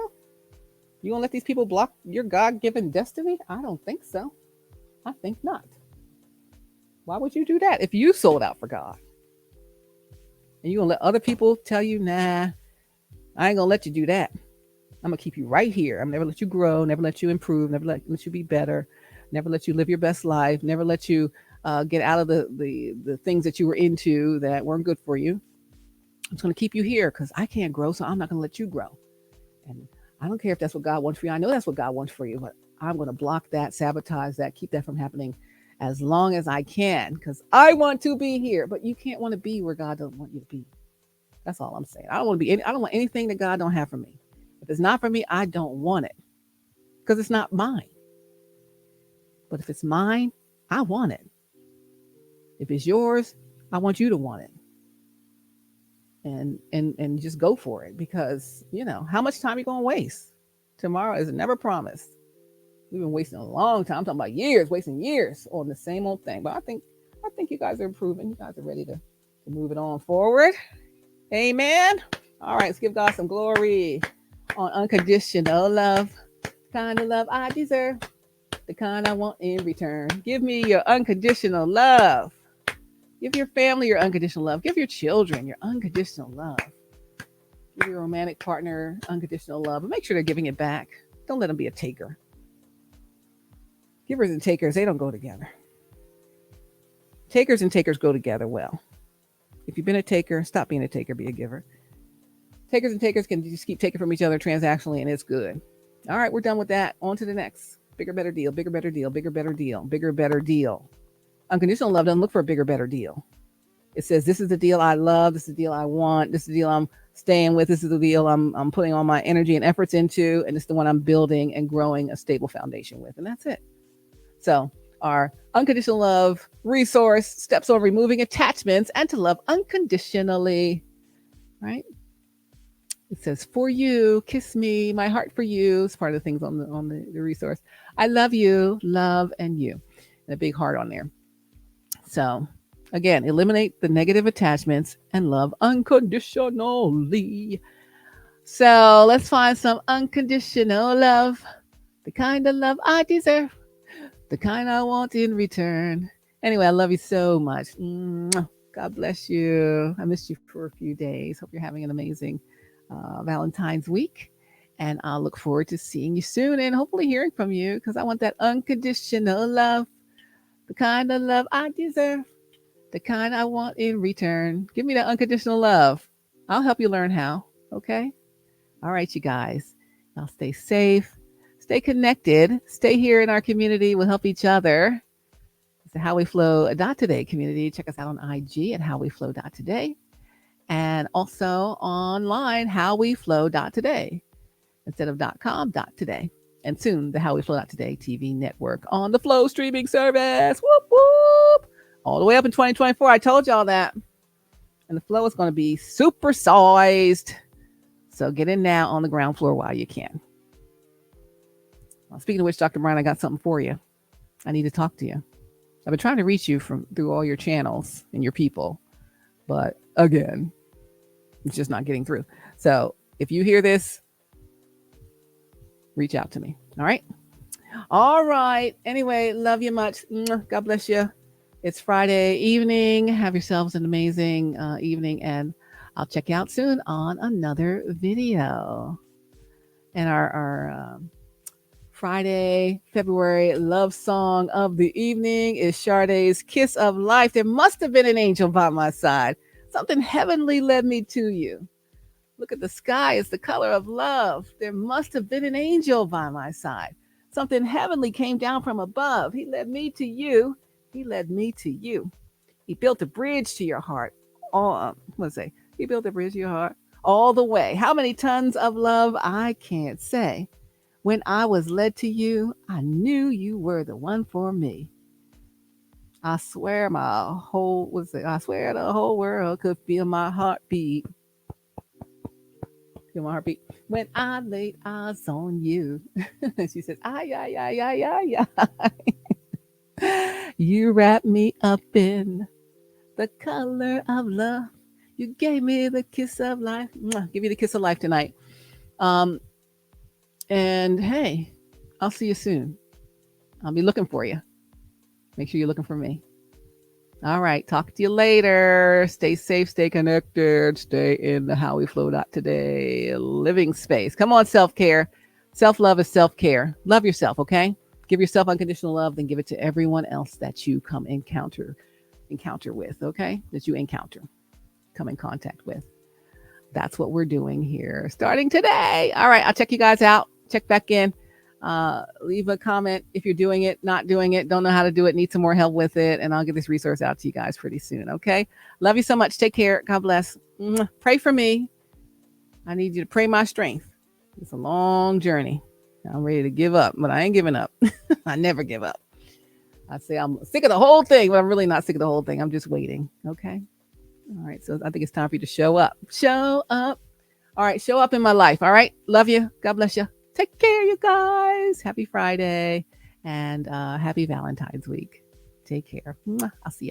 You gonna let these people block your God-given destiny? I don't think so. I think not. Why would you do that if you sold out for God? And you gonna let other people tell you, nah, I ain't gonna let you do that. I'm gonna keep you right here. I'm never let you grow, never let you improve, never let you be better, never let you live your best life, never let you get out of the things that you were into that weren't good for you. I'm just gonna keep you here because I can't grow, so I'm not gonna let you grow. And I don't care if that's what God wants for you. I know that's what God wants for you, but I'm gonna block that, sabotage that, keep that from happening as long as I can because I want to be here. But you can't want to be where God doesn't want you to be. That's all I'm saying. I don't want to be. I don't want anything that God don't have for me. If it's not for me, I don't want it because it's not mine. But if it's mine, I want it. If it's yours, I want you to want it. And just go for it because how much time are you gonna waste? Tomorrow is never promised. We've been wasting a long time. I'm talking about years, wasting years on the same old thing. But I think you guys are improving. You guys are ready to move it on forward. Amen. All right, let's give God some glory on unconditional love. The kind of love I deserve, the kind I want in return. Give me your unconditional love. Give your family your unconditional love. Give your children your unconditional love. Give your romantic partner unconditional love. But make sure they're giving it back. Don't let them be a taker. Givers and takers, they don't go together. Takers and takers go together well. If you've been a taker, stop being a taker, be a giver. Takers and takers can just keep taking from each other transactionally, and it's good. All right, we're done with that. On to the next. Bigger, better deal, bigger, better deal, bigger, better deal, bigger, better deal. Unconditional love doesn't look for a bigger, better deal. It says, this is the deal I love. This is the deal I want. This is the deal I'm staying with. This is the deal I'm putting all my energy and efforts into. And it's the one I'm building and growing a stable foundation with. And that's it. So our unconditional love resource steps on removing attachments and to love unconditionally, right? It says, for you, kiss me, my heart for you. It's part of the things on the resource. I love you, love, and you. And a big heart on there. So again, eliminate the negative attachments and love unconditionally. So let's find some unconditional love. The kind of love I deserve. the kind I want in return. Anyway, I love you so much. Mwah. God bless you. I missed you for a few days. Hope you're having an amazing Valentine's week. And I'll look forward to seeing you soon and hopefully hearing from you because I want that unconditional love, the kind of love I deserve, the kind I want in return. Give me that unconditional love. I'll help you learn how. Okay? All right, you guys. Now stay safe, stay connected, stay here in our community. We'll help each other. It's the HowWeFlow.Today community. Check us out on IG at HowWeFlow.Today and also online, HowWeFlow.Today instead of .com, .today. And soon, the HowWeFlow.Today TV network on the Flow streaming service. Whoop, whoop. All the way up in 2024. I told y'all that. And the Flow is going to be supersized. So get in now on the ground floor while you can. Well, speaking of which, Dr. Brian, I got something for you. I need to talk to you. I've been trying to reach you through all your channels and your people. But again, it's just not getting through. So if you hear this, reach out to me. All right. All right. Anyway, love you much. God bless you. It's Friday evening. Have yourselves an amazing evening. And I'll check you out soon on another video. And our Friday, February love song of the evening is Sade's Kiss of Life. There must have been an angel by my side. Something heavenly led me to you. Look at the sky. It's the color of love. There must have been an angel by my side. Something heavenly came down from above. He led me to you. He led me to you. He built a bridge to your heart. He built a bridge to your heart all the way. How many tons of love? I can't say. When I was led to you, I knew you were the one for me. I swear I swear the whole world could feel my heartbeat. Feel my heartbeat. When I laid eyes on you. She said, ay, ay, ay, ay, ay, ay. You wrapped me up in the color of love. You gave me the kiss of life. Give you the kiss of life tonight. And hey, I'll see you soon. I'll be looking for you. Make sure you're looking for me. All right. Talk to you later. Stay safe, stay connected, stay in the HowWeFlow.Today living space. Come on, self-care. Self-love is self-care. Love yourself, okay? Give yourself unconditional love, then give it to everyone else that you come encounter with, okay? That you encounter, come in contact with. That's what we're doing here starting today. All right. I'll check you guys out. Check back in. Leave a comment if you're doing it, not doing it, don't know how to do it, need some more help with it, and I'll get this resource out to you guys pretty soon. Okay. Love you so much. Take care. God bless. Pray for me. I need you to pray my strength. It's a long journey. I'm ready to give up, but I ain't giving up. I never give up. I say I'm sick of the whole thing, but I'm really not sick of the whole thing. I'm just waiting. Okay. All right. So I think it's time for you to show up. Show up. All right. Show up in my life. All right. Love you. God bless you. Take care, you guys. Happy Friday and happy Valentine's week. Take care. I'll see you.